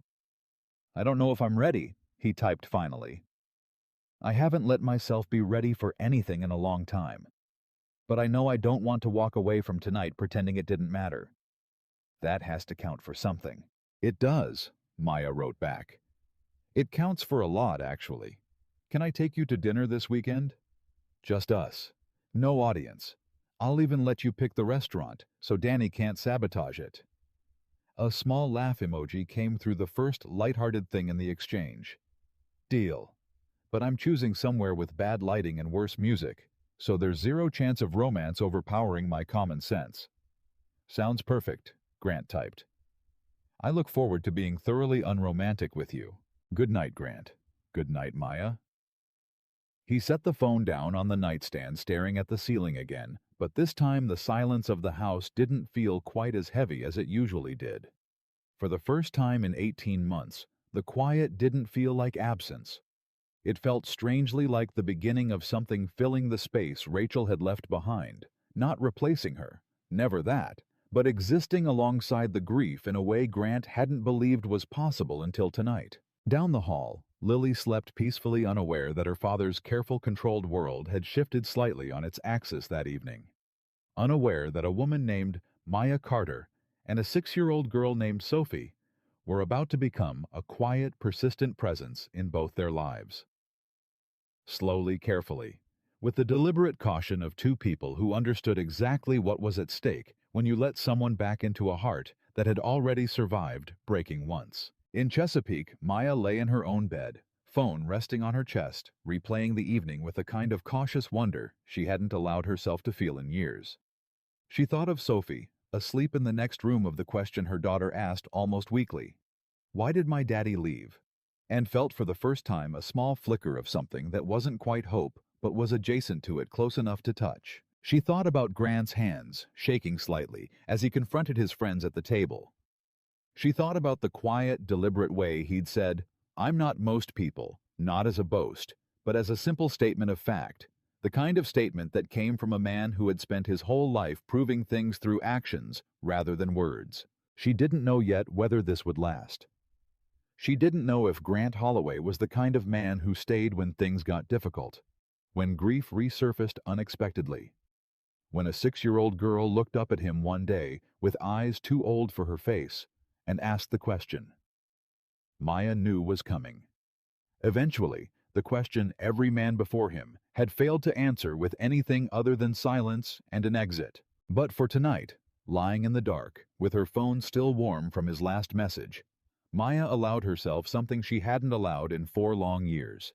I don't know if I'm ready, he typed finally. I haven't let myself be ready for anything in a long time. But I know I don't want to walk away from tonight pretending it didn't matter. That has to count for something. It does, Maya wrote back. It counts for a lot, actually. Can I take you to dinner this weekend? Just us. No audience. I'll even let you pick the restaurant, so Danny can't sabotage it. A small laugh emoji came through the first lighthearted thing in the exchange. Deal. But I'm choosing somewhere with bad lighting and worse music, so there's zero chance of romance overpowering my common sense. Sounds perfect, Grant typed. I look forward to being thoroughly unromantic with you. Good night, Grant. Good night, Maya. He set the phone down on the nightstand, staring at the ceiling again, but this time the silence of the house didn't feel quite as heavy as it usually did. For the first time in 18 months, the quiet didn't feel like absence. It felt strangely like the beginning of something filling the space Rachel had left behind, not replacing her, never that, but existing alongside the grief in a way Grant hadn't believed was possible until tonight. Down the hall, Lily slept peacefully, unaware that her father's careful, controlled world had shifted slightly on its axis that evening. Unaware that a woman named Maya Carter and a 6-year-old girl named Sophie were about to become a quiet, persistent presence in both their lives. Slowly, carefully, with the deliberate caution of two people who understood exactly what was at stake when you let someone back into a heart that had already survived breaking once. In Chesapeake, Maya lay in her own bed, phone resting on her chest, replaying the evening with a kind of cautious wonder she hadn't allowed herself to feel in years. She thought of Sophie, asleep in the next room, of the question her daughter asked almost weekly, "Why did my daddy leave?" and felt for the first time a small flicker of something that wasn't quite hope, but was adjacent to it, close enough to touch. She thought about Grant's hands, shaking slightly, as he confronted his friends at the table. She thought about the quiet, deliberate way he'd said, "I'm not most people," not as a boast, but as a simple statement of fact, the kind of statement that came from a man who had spent his whole life proving things through actions rather than words. She didn't know yet whether this would last. She didn't know if Grant Holloway was the kind of man who stayed when things got difficult, when grief resurfaced unexpectedly, when a 6-year-old girl looked up at him one day with eyes too old for her face and asked the question Maya knew was coming. Eventually, the question every man before him had failed to answer with anything other than silence and an exit. But for tonight, lying in the dark, with her phone still warm from his last message, Maya allowed herself something she hadn't allowed in 4 long years.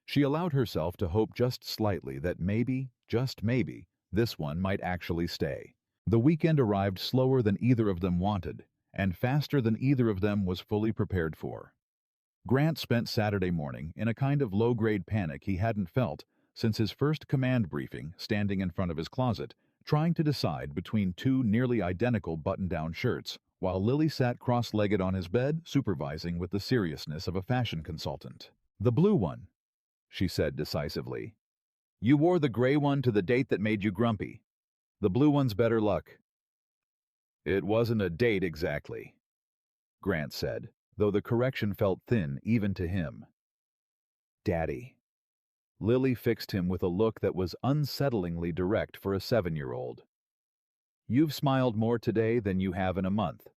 She allowed herself to hope just slightly that maybe, just maybe, this one might actually stay. The weekend arrived slower than either of them wanted, and faster than either of them was fully prepared for. Grant spent Saturday morning in a kind of low-grade panic he hadn't felt since his first command briefing, standing in front of his closet, trying to decide between 2 nearly identical button-down shirts, while Lily sat cross-legged on his bed, supervising with the seriousness of a fashion consultant. "The blue one," she said decisively. "You wore the gray one to the date that made you grumpy. The blue one's better luck." "It wasn't a date exactly," Grant said, though the correction felt thin even to him. "Daddy." Lily fixed him with a look that was unsettlingly direct for a 7-year-old. "You've smiled more today than you have in a month.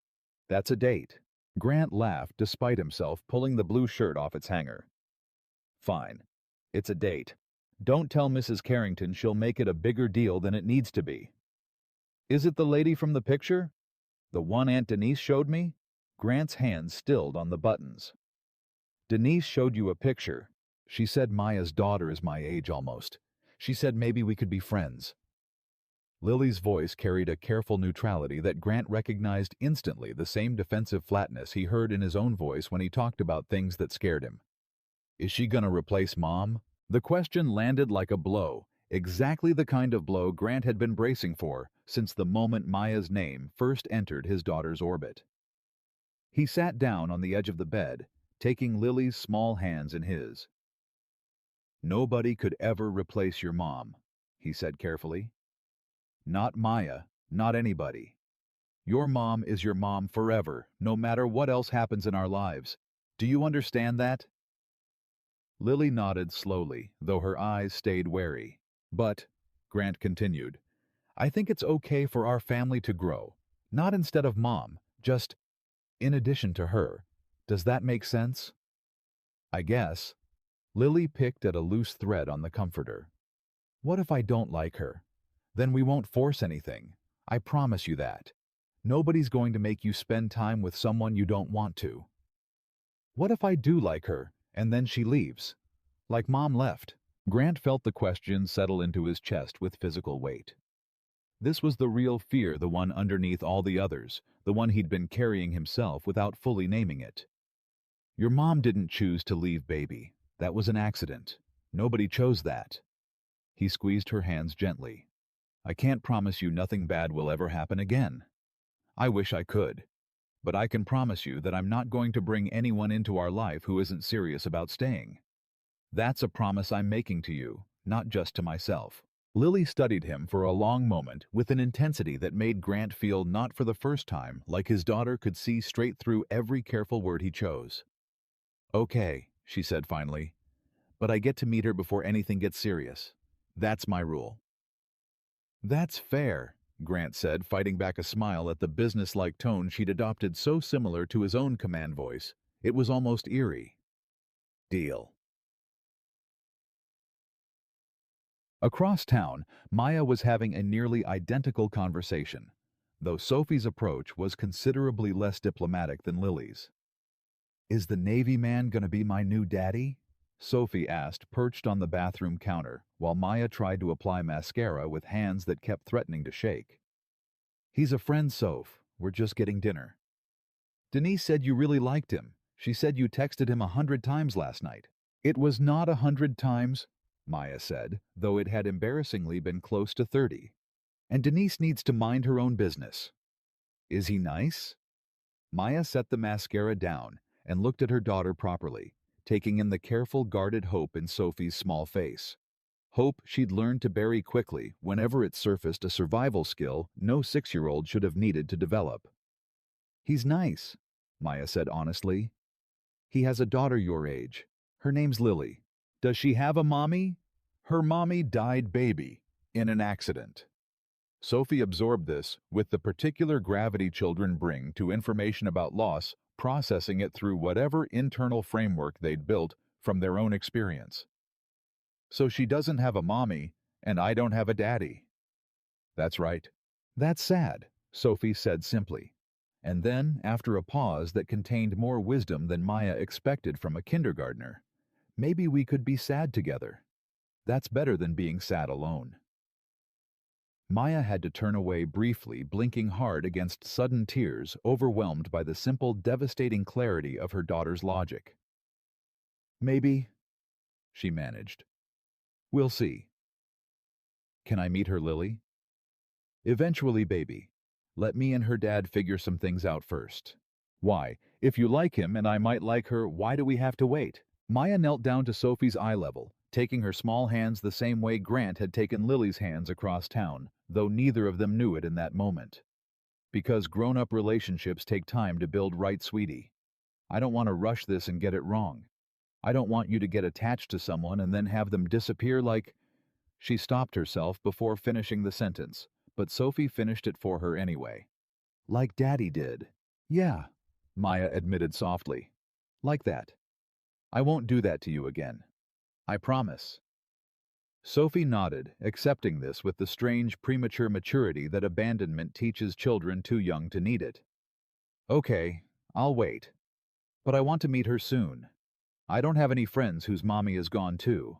That's a date." Grant laughed despite himself, pulling the blue shirt off its hanger. "Fine. It's a date. Don't tell Mrs. Carrington, she'll make it a bigger deal than it needs to be." "Is it the lady from the picture? The one Aunt Denise showed me?" Grant's hands stilled on the buttons. "Denise showed you a picture. She said Maya's daughter is my age almost. She said maybe we could be friends." Lily's voice carried a careful neutrality that Grant recognized instantly, the same defensive flatness he heard in his own voice when he talked about things that scared him. "Is she gonna replace Mom?" The question landed like a blow, exactly the kind of blow Grant had been bracing for since the moment Maya's name first entered his daughter's orbit. He sat down on the edge of the bed, taking Lily's small hands in his. "Nobody could ever replace your mom," he said carefully. "Not Maya, not anybody. Your mom is your mom forever, no matter what else happens in our lives. Do you understand that?" Lily nodded slowly, though her eyes stayed wary. "But," Grant continued, "I think it's okay for our family to grow. Not instead of Mom, just in addition to her. Does that make sense?" "I guess." Lily picked at a loose thread on the comforter. "What if I don't like her? Then we won't force anything. I promise you that. Nobody's going to make you spend time with someone you don't want to." "What if I do like her, and then she leaves? Like Mom left?" Grant felt the question settle into his chest with physical weight. This was the real fear, the one underneath all the others, the one he'd been carrying himself without fully naming it. Your mom didn't choose to leave, baby. That was an accident. Nobody chose that. He squeezed her hands gently. I can't promise you nothing bad will ever happen again. I wish I could. But I can promise you that I'm not going to bring anyone into our life who isn't serious about staying. That's a promise I'm making to you, not just to myself. Lily studied him for a long moment with an intensity that made Grant feel, not for the first time, like his daughter could see straight through every careful word he chose. Okay, she said finally, but I get to meet her before anything gets serious. That's my rule. That's fair, Grant said, fighting back a smile at the business-like tone she'd adopted, so similar to his own command voice. It was almost eerie. Deal. Across town, Maya was having a nearly identical conversation, though Sophie's approach was considerably less diplomatic than Lily's. Is the Navy man gonna be my new daddy? Sophie asked, perched on the bathroom counter, while Maya tried to apply mascara with hands that kept threatening to shake. He's a friend, Soph. We're just getting dinner. Denise said you really liked him. She said you texted him 100 times last night. It was not 100 times, Maya said, though it had embarrassingly been close to 30. And Denise needs to mind her own business. Is he nice? Maya set the mascara down and looked at her daughter properly, taking in the careful, guarded hope in Sophie's small face. Hope she'd learned to bury quickly whenever it surfaced, a survival skill no 6-year-old should have needed to develop. He's nice, Maya said honestly. He has a daughter your age. Her name's Lily. Does she have a mommy? Her mommy died, baby, in an accident. Sophie absorbed this with the particular gravity children bring to information about loss, processing it through whatever internal framework they'd built from their own experience. So she doesn't have a mommy, and I don't have a daddy. That's right. That's sad, Sophie said simply. And then, after a pause that contained more wisdom than Maya expected from a kindergartner, maybe we could be sad together. That's better than being sad alone. Maya had to turn away briefly, blinking hard against sudden tears, overwhelmed by the simple, devastating clarity of her daughter's logic. Maybe, she managed. We'll see. Can I meet her, Lily? Eventually, baby. Let me and her dad figure some things out first. Why? If you like him and I might like her, why do we have to wait? Maya knelt down to Sophie's eye level, taking her small hands the same way Grant had taken Lily's hands across town, though neither of them knew it in that moment. Because grown-up relationships take time to build, right, sweetie? I don't want to rush this and get it wrong. I don't want you to get attached to someone and then have them disappear like... She stopped herself before finishing the sentence, but Sophie finished it for her anyway. Like Daddy did. Yeah, Maya admitted softly. Like that. I won't do that to you again. I promise. Sophie nodded, accepting this with the strange premature maturity that abandonment teaches children too young to need it. Okay, I'll wait. But I want to meet her soon. I don't have any friends whose mommy is gone too.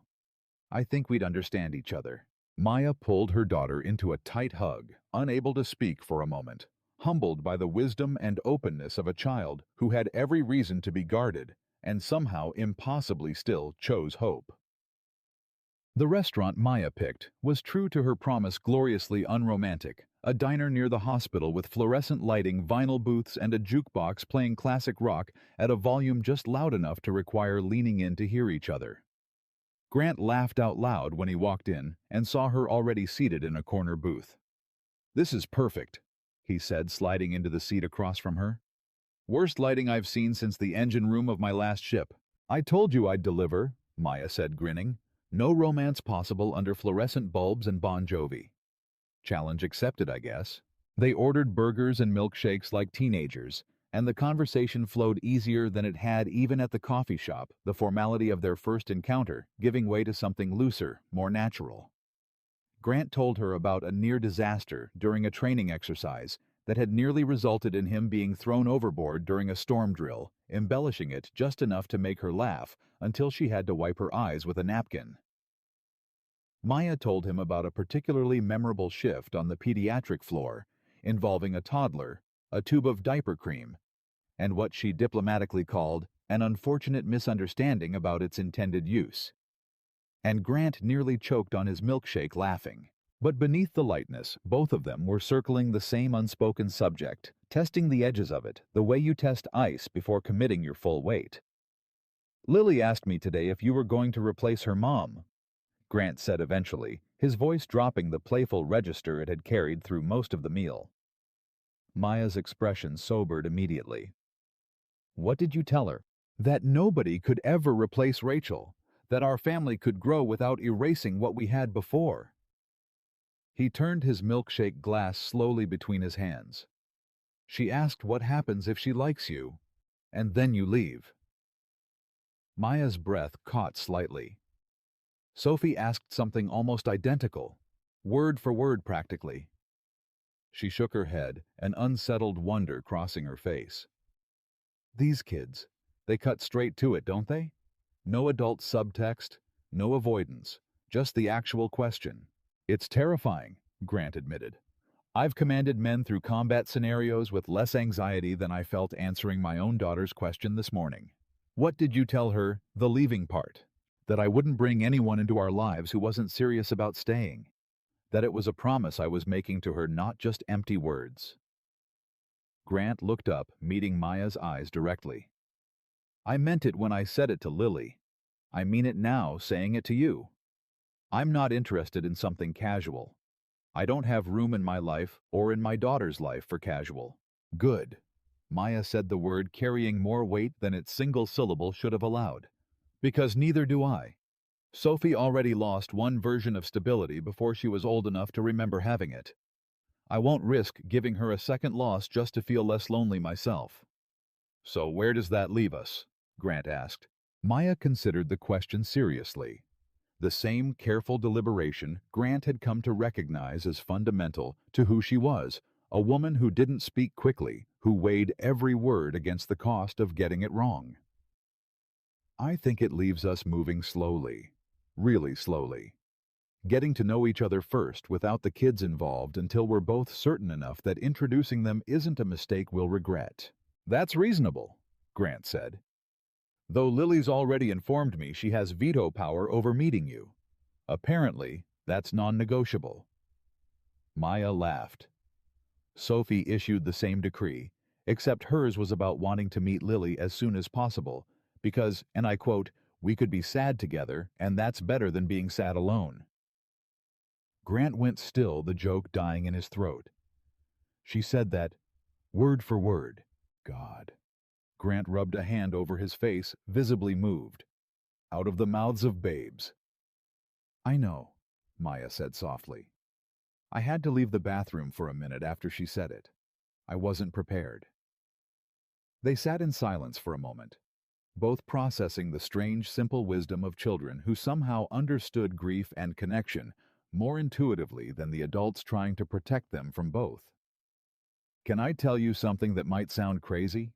I think we'd understand each other. Maya pulled her daughter into a tight hug, unable to speak for a moment, humbled by the wisdom and openness of a child who had every reason to be guarded and somehow impossibly still chose hope. The restaurant Maya picked was true to her promise, gloriously unromantic, a diner near the hospital with fluorescent lighting, vinyl booths, and a jukebox playing classic rock at a volume just loud enough to require leaning in to hear each other. Grant laughed out loud when he walked in and saw her already seated in a corner booth. This is perfect, he said, sliding into the seat across from her. Worst lighting I've seen since the engine room of my last ship. I told you I'd deliver, Maya said, grinning. No romance possible under fluorescent bulbs and Bon Jovi. Challenge accepted, I guess. They ordered burgers and milkshakes like teenagers, and the conversation flowed easier than it had even at the coffee shop, the formality of their first encounter giving way to something looser, more natural. Grant told her about a near disaster during a training exercise that had nearly resulted in him being thrown overboard during a storm drill, embellishing it just enough to make her laugh until she had to wipe her eyes with a napkin. Maya told him about a particularly memorable shift on the pediatric floor, involving a toddler, a tube of diaper cream, and what she diplomatically called an unfortunate misunderstanding about its intended use. And Grant nearly choked on his milkshake laughing. But beneath the lightness, both of them were circling the same unspoken subject, testing the edges of it, the way you test ice before committing your full weight. "Lily asked me today if you were going to replace her mom," Grant said eventually, his voice dropping the playful register it had carried through most of the meal. Maya's expression sobered immediately. "What did you tell her?" "That nobody could ever replace Rachel, that our family could grow without erasing what we had before." He turned his milkshake glass slowly between his hands. "She asked what happens if she likes you, and then you leave." Maya's breath caught slightly. Sophie asked something almost identical, word for word practically. She shook her head, an unsettled wonder crossing her face. "These kids, they cut straight to it, don't they? No adult subtext, no avoidance, just the actual question." "It's terrifying," Grant admitted. "I've commanded men through combat scenarios with less anxiety than I felt answering my own daughter's question this morning." "What did you tell her, the leaving part?" "That I wouldn't bring anyone into our lives who wasn't serious about staying. That it was a promise I was making to her, not just empty words." Grant looked up, meeting Maya's eyes directly. "I meant it when I said it to Lily. I mean it now, saying it to you. I'm not interested in something casual. I don't have room in my life or in my daughter's life for casual." "Good." Maya said the word carrying more weight than its single syllable should have allowed. "Because neither do I. Sophie already lost one version of stability before she was old enough to remember having it. I won't risk giving her a second loss just to feel less lonely myself." "So where does that leave us?" Grant asked. Maya considered the question seriously. The same careful deliberation Grant had come to recognize as fundamental to who she was, a woman who didn't speak quickly, who weighed every word against the cost of getting it wrong. "I think it leaves us moving slowly, really slowly. Getting to know each other first without the kids involved until we're both certain enough that introducing them isn't a mistake we'll regret." "That's reasonable," Grant said. "Though Lily's already informed me she has veto power over meeting you. Apparently, that's non-negotiable." Maya laughed. Sophie issued the same decree, except hers was about wanting to meet Lily as soon as possible, because, and I quote, "we could be sad together, and that's better than being sad alone." Grant went still, the joke dying in his throat. "She said that, word for word." God. Grant rubbed a hand over his face, visibly moved. "Out of the mouths of babes." "I know," Maya said softly. "I had to leave the bathroom for a minute after she said it. I wasn't prepared." They sat in silence for a moment, both processing the strange, simple wisdom of children who somehow understood grief and connection more intuitively than the adults trying to protect them from both. "Can I tell you something that might sound crazy?"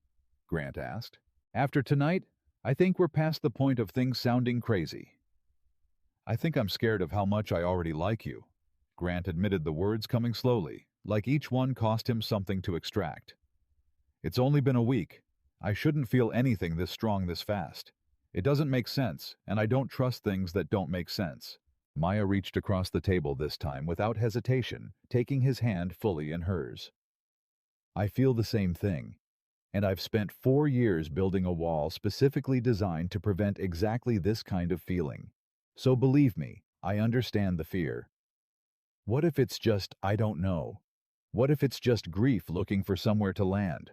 Grant asked. "After tonight, I think we're past the point of things sounding crazy. I think I'm scared of how much I already like you." Grant admitted, the words coming slowly, like each one cost him something to extract. "It's only been a week. I shouldn't feel anything this strong this fast. It doesn't make sense, and I don't trust things that don't make sense." Maya reached across the table this time without hesitation, taking his hand fully in hers. "I feel the same thing. And I've spent 4 years building a wall specifically designed to prevent exactly this kind of feeling. So believe me, I understand the fear. What if it's just, I don't know? What if it's just grief looking for somewhere to land?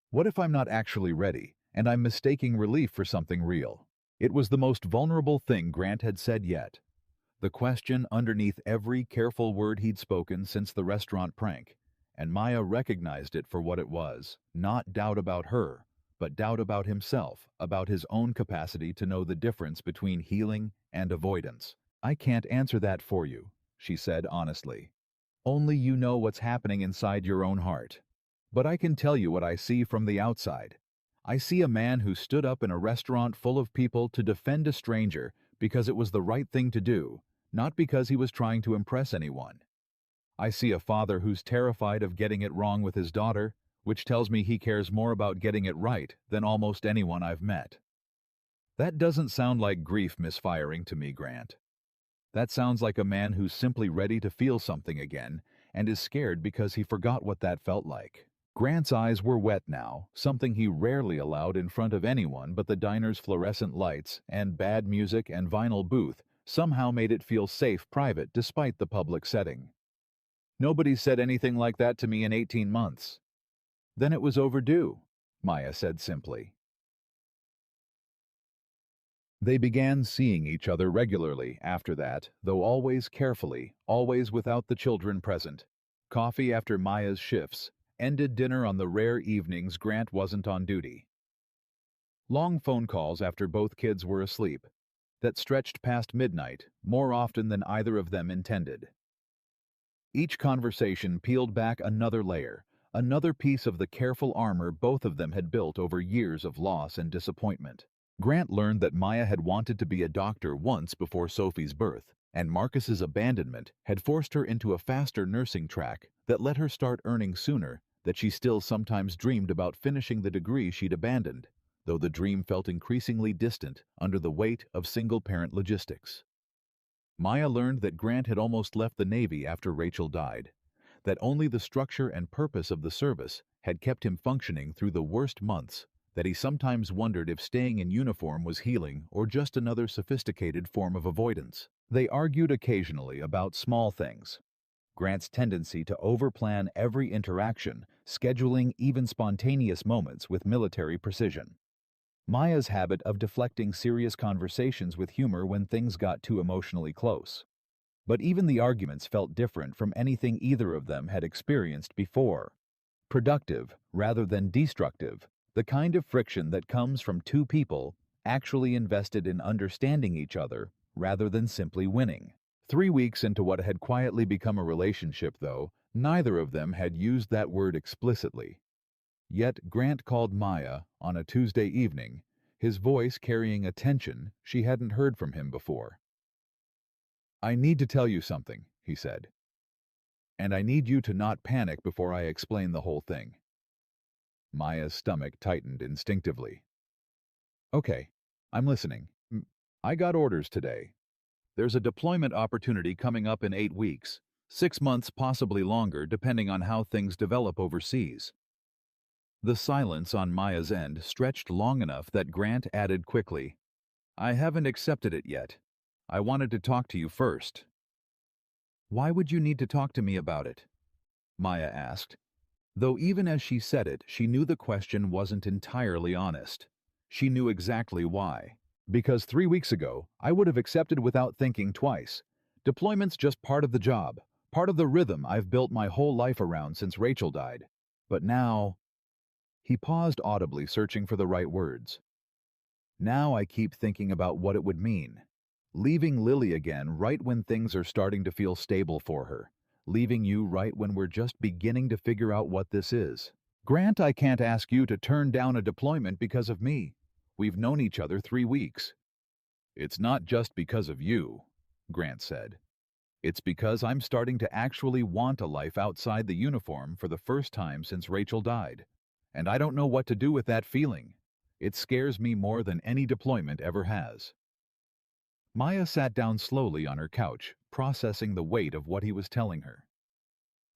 What if I'm not actually ready, and I'm mistaking relief for something real?" It was the most vulnerable thing Grant had said yet. The question underneath every careful word he'd spoken since the restaurant prank. And Maya recognized it for what it was, not doubt about her, but doubt about himself, about his own capacity to know the difference between healing and avoidance. "I can't answer that for you," she said honestly. "Only you know what's happening inside your own heart. But I can tell you what I see from the outside. I see a man who stood up in a restaurant full of people to defend a stranger because it was the right thing to do, not because he was trying to impress anyone. I see a father who's terrified of getting it wrong with his daughter, which tells me he cares more about getting it right than almost anyone I've met. That doesn't sound like grief misfiring to me, Grant. That sounds like a man who's simply ready to feel something again and is scared because he forgot what that felt like. Grant's eyes were wet now, something he rarely allowed in front of anyone, but the diner's fluorescent lights and bad music and vinyl booth somehow made it feel safe private despite the public setting. Nobody said anything like that to me in 18 months. Then it was overdue, Maya said simply. They began seeing each other regularly after that, though always carefully, always without the children present. Coffee after Maya's shifts, ended dinner on the rare evenings Grant wasn't on duty. Long phone calls after both kids were asleep, that stretched past midnight, more often than either of them intended. Each conversation peeled back another layer, another piece of the careful armor both of them had built over years of loss and disappointment. Grant learned that Maya had wanted to be a doctor once before Sophie's birth, and Marcus's abandonment had forced her into a faster nursing track that let her start earning sooner, that she still sometimes dreamed about finishing the degree she'd abandoned, though the dream felt increasingly distant under the weight of single-parent logistics. Maya learned that Grant had almost left the Navy after Rachel died, that only the structure and purpose of the service had kept him functioning through the worst months, that he sometimes wondered if staying in uniform was healing or just another sophisticated form of avoidance. They argued occasionally about small things. Grant's tendency to overplan every interaction, scheduling even spontaneous moments with military precision. Maya's habit of deflecting serious conversations with humor when things got too emotionally close. But even the arguments felt different from anything either of them had experienced before. Productive rather than destructive, the kind of friction that comes from two people actually invested in understanding each other rather than simply winning. 3 weeks into what had quietly become a relationship, though, neither of them had used that word explicitly. Yet Grant called Maya on a Tuesday evening, his voice carrying a tension she hadn't heard from him before. "I need to tell you something," he said. "And I need you to not panic before I explain the whole thing." Maya's stomach tightened instinctively. "Okay, I'm listening. I got orders today. There's a deployment opportunity coming up in 8 weeks, 6 months, possibly longer, depending on how things develop overseas." The silence on Maya's end stretched long enough that Grant added quickly, "I haven't accepted it yet. I wanted to talk to you first." "Why would you need to talk to me about it?" Maya asked, though even as she said it, she knew the question wasn't entirely honest. She knew exactly why. "Because 3 weeks ago, I would have accepted without thinking twice. Deployment's just part of the job, part of the rhythm I've built my whole life around since Rachel died. But now..." He paused audibly, searching for the right words. "Now I keep thinking about what it would mean. Leaving Lily again right when things are starting to feel stable for her. Leaving you right when we're just beginning to figure out what this is. Grant, I can't ask you to turn down a deployment because of me. We've known each other 3 weeks. "It's not just because of you," Grant said. "It's because I'm starting to actually want a life outside the uniform for the first time since Rachel died. And I don't know what to do with that feeling. It scares me more than any deployment ever has." Maya sat down slowly on her couch, processing the weight of what he was telling her.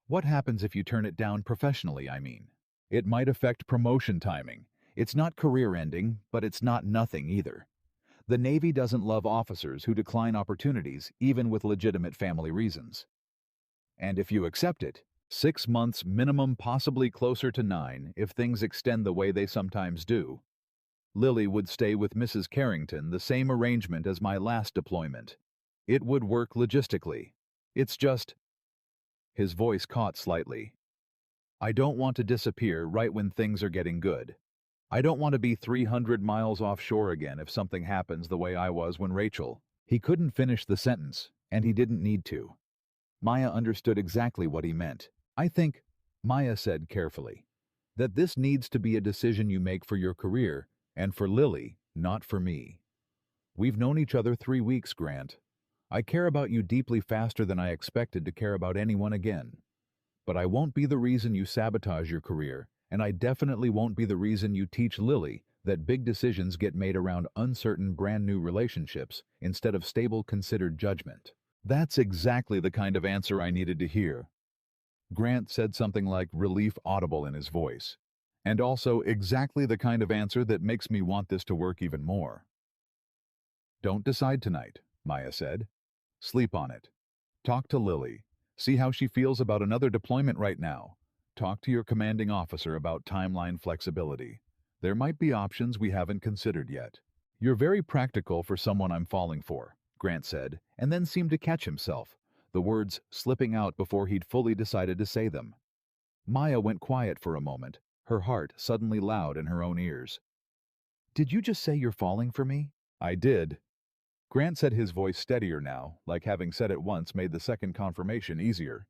"What happens if you turn it down professionally, I mean? It might affect promotion timing. It's not career-ending, but it's not nothing either. The Navy doesn't love officers who decline opportunities, even with legitimate family reasons. And if you accept it, 6 months minimum, possibly closer to 9 if things extend the way they sometimes do. Lily would stay with Mrs. Carrington, the same arrangement as my last deployment. It would work logistically. It's just..." His voice caught slightly. "I don't want to disappear right when things are getting good. I don't want to be 300 miles offshore again if something happens the way I was when Rachel..." He couldn't finish the sentence, and he didn't need to. Maya understood exactly what he meant. "I think," Maya said carefully, "that this needs to be a decision you make for your career, and for Lily, not for me. We've known each other 3 weeks, Grant. I care about you deeply faster than I expected to care about anyone again. But I won't be the reason you sabotage your career, and I definitely won't be the reason you teach Lily that big decisions get made around uncertain brand new relationships instead of stable considered judgment. That's exactly the kind of answer I needed to hear. Grant said something like relief audible in his voice, and also exactly the kind of answer that makes me want this to work even more. Don't decide tonight, Maya said. Sleep on it. Talk to Lily. See how she feels about another deployment right now. Talk to your commanding officer about timeline flexibility. There might be options we haven't considered yet. You're very practical for someone I'm falling for, Grant said, and then seemed to catch himself, the words slipping out before he'd fully decided to say them. Maya went quiet for a moment, her heart suddenly loud in her own ears. Did you just say you're falling for me? I did. Grant said, his voice steadier now, like having said it once made the second confirmation easier.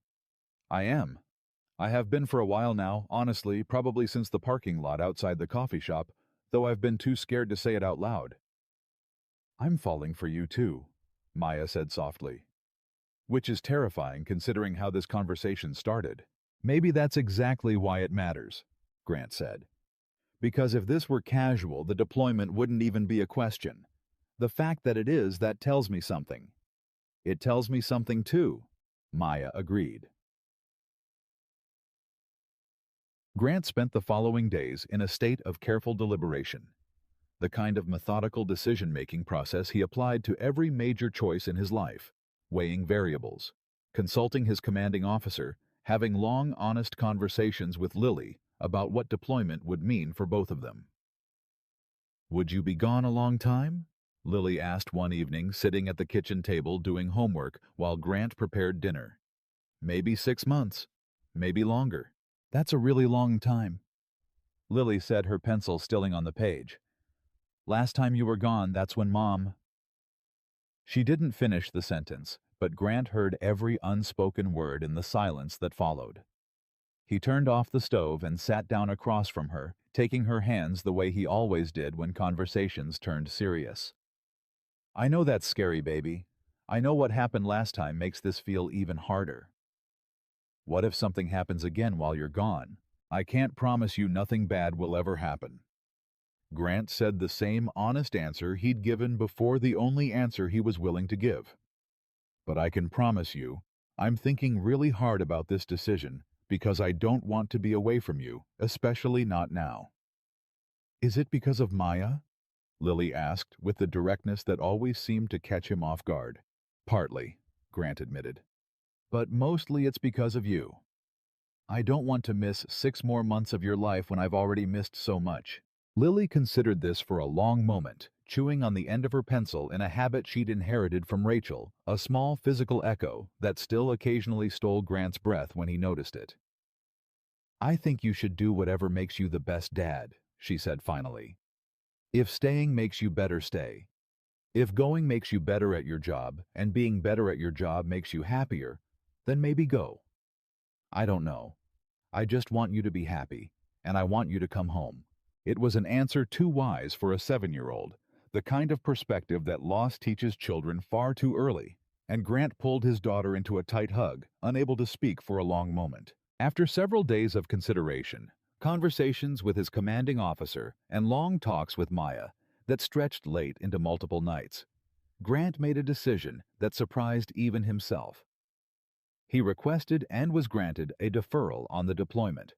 I am. I have been for a while now, honestly, probably since the parking lot outside the coffee shop, though I've been too scared to say it out loud. I'm falling for you too, Maya said softly. Which is terrifying considering how this conversation started. Maybe that's exactly why it matters, Grant said. Because if this were casual, the deployment wouldn't even be a question. The fact that it is, that tells me something. It tells me something too, Maya agreed. Grant spent the following days in a state of careful deliberation, the kind of methodical decision-making process he applied to every major choice in his life, weighing variables, consulting his commanding officer, having long, honest conversations with Lily about what deployment would mean for both of them. Would you be gone a long time? Lily asked one evening, sitting at the kitchen table doing homework while Grant prepared dinner. Maybe 6 months, maybe longer. That's a really long time. Lily said, her pencil stilling on the page. Last time you were gone, that's when Mom... She didn't finish the sentence, but Grant heard every unspoken word in the silence that followed. He turned off the stove and sat down across from her, taking her hands the way he always did when conversations turned serious. I know that's scary, baby. I know what happened last time makes this feel even harder. What if something happens again while you're gone? I can't promise you nothing bad will ever happen. Grant said the same honest answer he'd given before, the only answer he was willing to give. But I can promise you, I'm thinking really hard about this decision because I don't want to be away from you, especially not now. Is it because of Maya? Lily asked with the directness that always seemed to catch him off guard. Partly, Grant admitted. But mostly it's because of you. I don't want to miss 6 more months of your life when I've already missed so much. Lily considered this for a long moment, chewing on the end of her pencil in a habit she'd inherited from Rachel, a small physical echo that still occasionally stole Grant's breath when he noticed it. I think you should do whatever makes you the best dad, she said finally. If staying makes you better, stay. If going makes you better at your job, and being better at your job makes you happier, then maybe go. I don't know. I just want you to be happy, and I want you to come home. It was an answer too wise for a 7-year-old, the kind of perspective that loss teaches children far too early, and Grant pulled his daughter into a tight hug, unable to speak for a long moment. After several days of consideration, conversations with his commanding officer, and long talks with Maya that stretched late into multiple nights, Grant made a decision that surprised even himself. He requested and was granted a deferral on the deployment,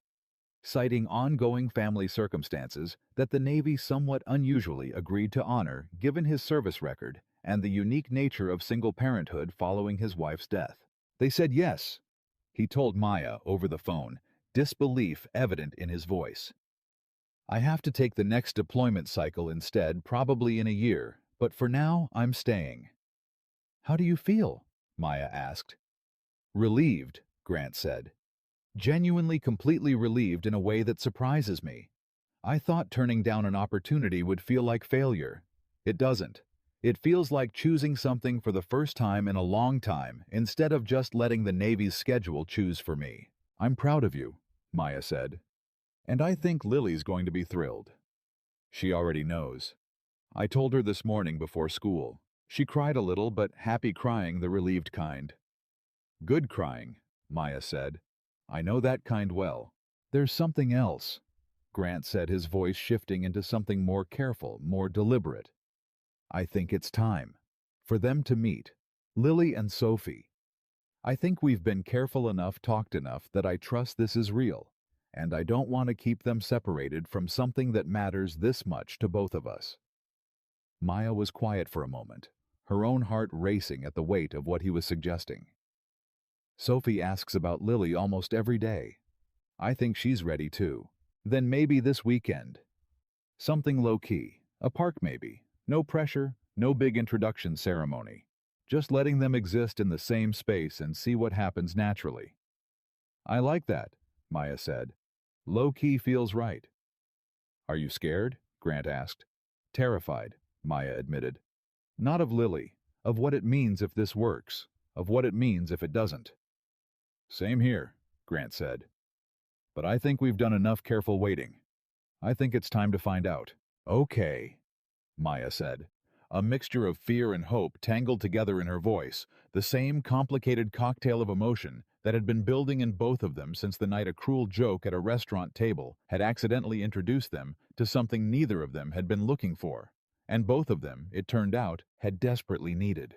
citing ongoing family circumstances that the Navy somewhat unusually agreed to honor given his service record and the unique nature of single parenthood following his wife's death. They said yes, he told Maya over the phone, disbelief evident in his voice. I have to take the next deployment cycle instead, probably in a year, but for now I'm staying. How do you feel? Maya asked. Relieved, Grant said. Genuinely, completely relieved in a way that surprises me. I thought turning down an opportunity would feel like failure. It doesn't. It feels like choosing something for the first time in a long time instead of just letting the Navy's schedule choose for me. I'm proud of you, Maya said. And I think Lily's going to be thrilled. She already knows. I told her this morning before school. She cried a little, but happy crying, the relieved kind. Good crying, Maya said. I know that kind well. There's something else, Grant said, his voice shifting into something more careful, more deliberate. I think it's time for them to meet, Lily and Sophie. I think we've been careful enough, talked enough, that I trust this is real, and I don't want to keep them separated from something that matters this much to both of us. Maya was quiet for a moment, her own heart racing at the weight of what he was suggesting. Sophie asks about Lily almost every day. I think she's ready too. Then maybe this weekend. Something low-key, a park maybe. No pressure, no big introduction ceremony. Just letting them exist in the same space and see what happens naturally. I like that, Maya said. Low-key feels right. Are you scared? Grant asked. Terrified, Maya admitted. Not of Lily, of what it means if this works, of what it means if it doesn't. Same here, Grant said. But I think we've done enough careful waiting. I think it's time to find out. Okay, Maya said. A mixture of fear and hope tangled together in her voice, the same complicated cocktail of emotion that had been building in both of them since the night a cruel joke at a restaurant table had accidentally introduced them to something neither of them had been looking for, and both of them, it turned out, had desperately needed.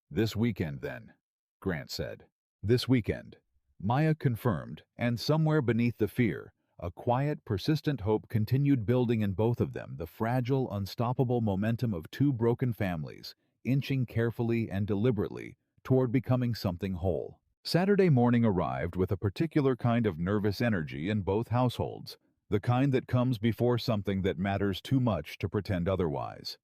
This weekend, then, Grant said. This weekend. Maya confirmed, and somewhere beneath the fear, a quiet, persistent hope continued building in both of them, the fragile, unstoppable momentum of two broken families, inching carefully and deliberately toward becoming something whole. Saturday morning arrived with a particular kind of nervous energy in both households, the kind that comes before something that matters too much to pretend otherwise.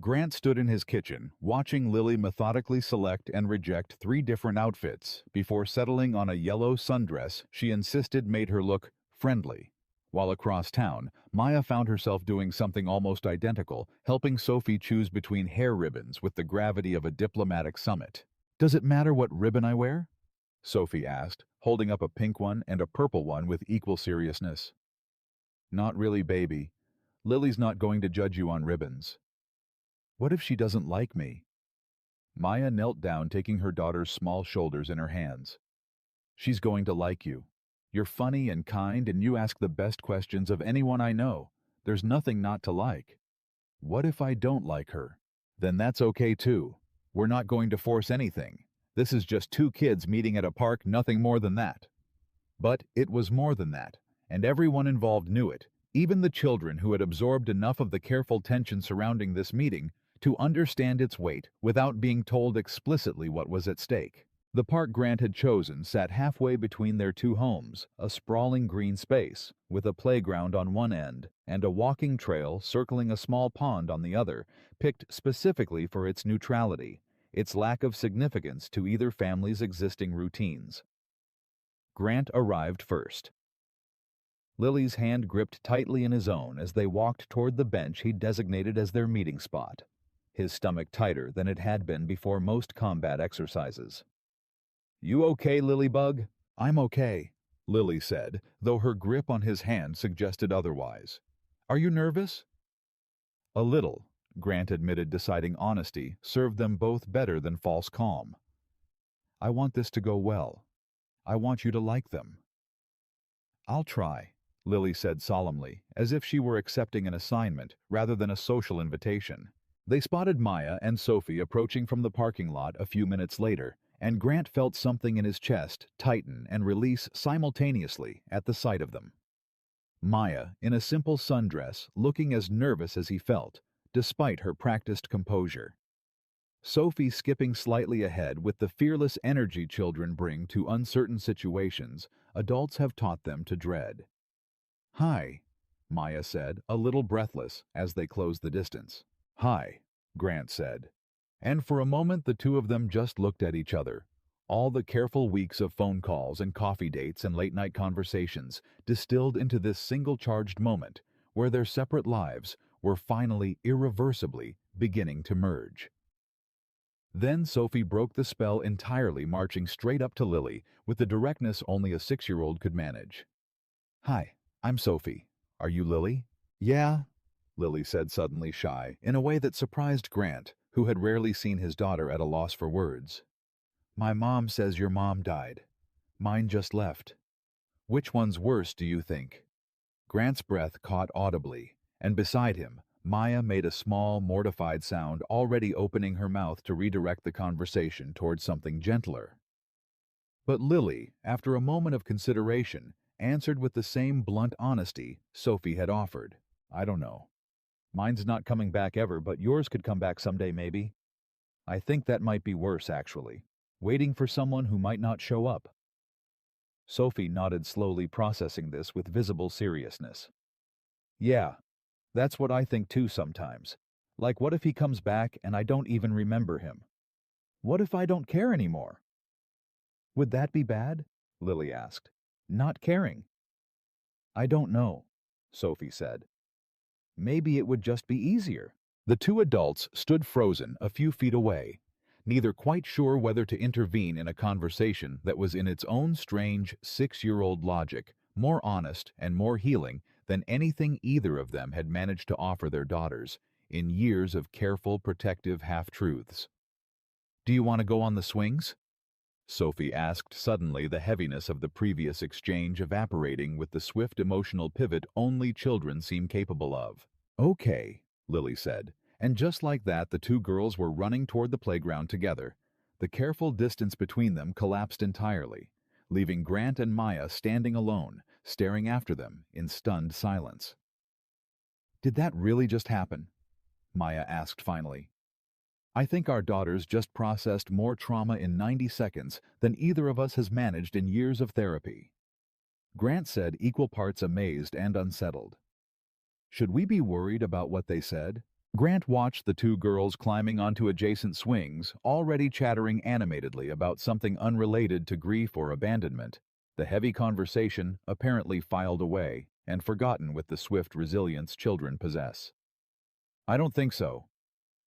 Grant stood in his kitchen, watching Lily methodically select and reject 3 different outfits before settling on a yellow sundress she insisted made her look friendly. While across town, Maya found herself doing something almost identical, helping Sophie choose between hair ribbons with the gravity of a diplomatic summit. Does it matter what ribbon I wear? Sophie asked, holding up a pink one and a purple one with equal seriousness. Not really, baby. Lily's not going to judge you on ribbons. What if she doesn't like me? Maya knelt down, taking her daughter's small shoulders in her hands. She's going to like you. You're funny and kind, and you ask the best questions of anyone I know. There's nothing not to like. What if I don't like her? Then that's okay too. We're not going to force anything. This is just 2 kids meeting at a park, nothing more than that. But it was more than that, and everyone involved knew it, even the children who had absorbed enough of the careful tension surrounding this meeting to understand its weight without being told explicitly what was at stake. The park Grant had chosen sat halfway between their 2 homes, a sprawling green space, with a playground on one end and a walking trail circling a small pond on the other, picked specifically for its neutrality, its lack of significance to either family's existing routines. Grant arrived first. Lily's hand gripped tightly in his own as they walked toward the bench he'd designated as their meeting spot, his stomach tighter than it had been before most combat exercises. You okay, Lilybug? I'm okay, Lily said, though her grip on his hand suggested otherwise. Are you nervous? A little, Grant admitted, deciding honesty served them both better than false calm. I want this to go well. I want you to like them. I'll try, Lily said solemnly, as if she were accepting an assignment rather than a social invitation. They spotted Maya and Sophie approaching from the parking lot a few minutes later, and Grant felt something in his chest tighten and release simultaneously at the sight of them. Maya, in a simple sundress, looking as nervous as he felt, despite her practiced composure. Sophie skipping slightly ahead with the fearless energy children bring to uncertain situations adults have taught them to dread. Hi, Maya said, a little breathless, as they closed the distance. Hi, Grant said. And for a moment the 2 of them just looked at each other. All the careful weeks of phone calls and coffee dates and late-night conversations distilled into this single-charged moment where their separate lives were finally irreversibly beginning to merge. Then Sophie broke the spell entirely, marching straight up to Lily with the directness only a 6-year-old could manage. Hi, I'm Sophie. Are you Lily? Yeah, Lily said, suddenly shy, in a way that surprised Grant, who had rarely seen his daughter at a loss for words. My mom says your mom died. Mine just left. Which one's worse, do you think? Grant's breath caught audibly, and beside him, Maya made a small, mortified sound, already opening her mouth to redirect the conversation towards something gentler. But Lily, after a moment of consideration, answered with the same blunt honesty Sophie had offered. I don't know. Mine's not coming back ever, but yours could come back someday, maybe. I think that might be worse, actually. Waiting for someone who might not show up. Sophie nodded slowly, processing this with visible seriousness. Yeah, that's what I think too sometimes. Like, what if he comes back and I don't even remember him? What if I don't care anymore? Would that be bad? Lily asked. Not caring. I don't know, Sophie said. Maybe it would just be easier. The two adults stood frozen a few feet away, neither quite sure whether to intervene in a conversation that was in its own strange 6-year-old logic, more honest and more healing than anything either of them had managed to offer their daughters in years of careful, protective half-truths. Do you want to go on the swings? Sophie asked suddenly, the heaviness of the previous exchange evaporating with the swift emotional pivot only children seem capable of. Okay, Lily said, and just like that the two girls were running toward the playground together. The careful distance between them collapsed entirely, leaving Grant and Maya standing alone, staring after them in stunned silence. Did that really just happen? Maya asked finally. I think our daughters just processed more trauma in 90 seconds than either of us has managed in years of therapy. Grant said, equal parts amazed and unsettled. Should we be worried about what they said? Grant watched the two girls climbing onto adjacent swings, already chattering animatedly about something unrelated to grief or abandonment. The heavy conversation apparently filed away and forgotten with the swift resilience children possess. I don't think so.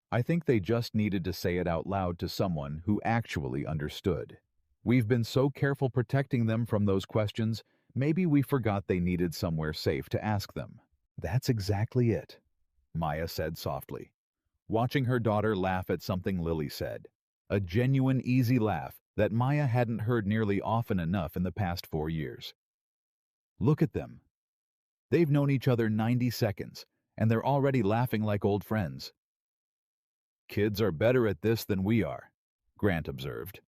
I think they just needed to say it out loud to someone who actually understood. We've been so careful protecting them from those questions, maybe we forgot they needed somewhere safe to ask them. That's exactly it, Maya said softly, watching her daughter laugh at something Lily said. A genuine, easy laugh that Maya hadn't heard nearly often enough in the past 4 years. Look at them. They've known each other 90 seconds, and they're already laughing like old friends. Kids are better at this than we are, Grant observed.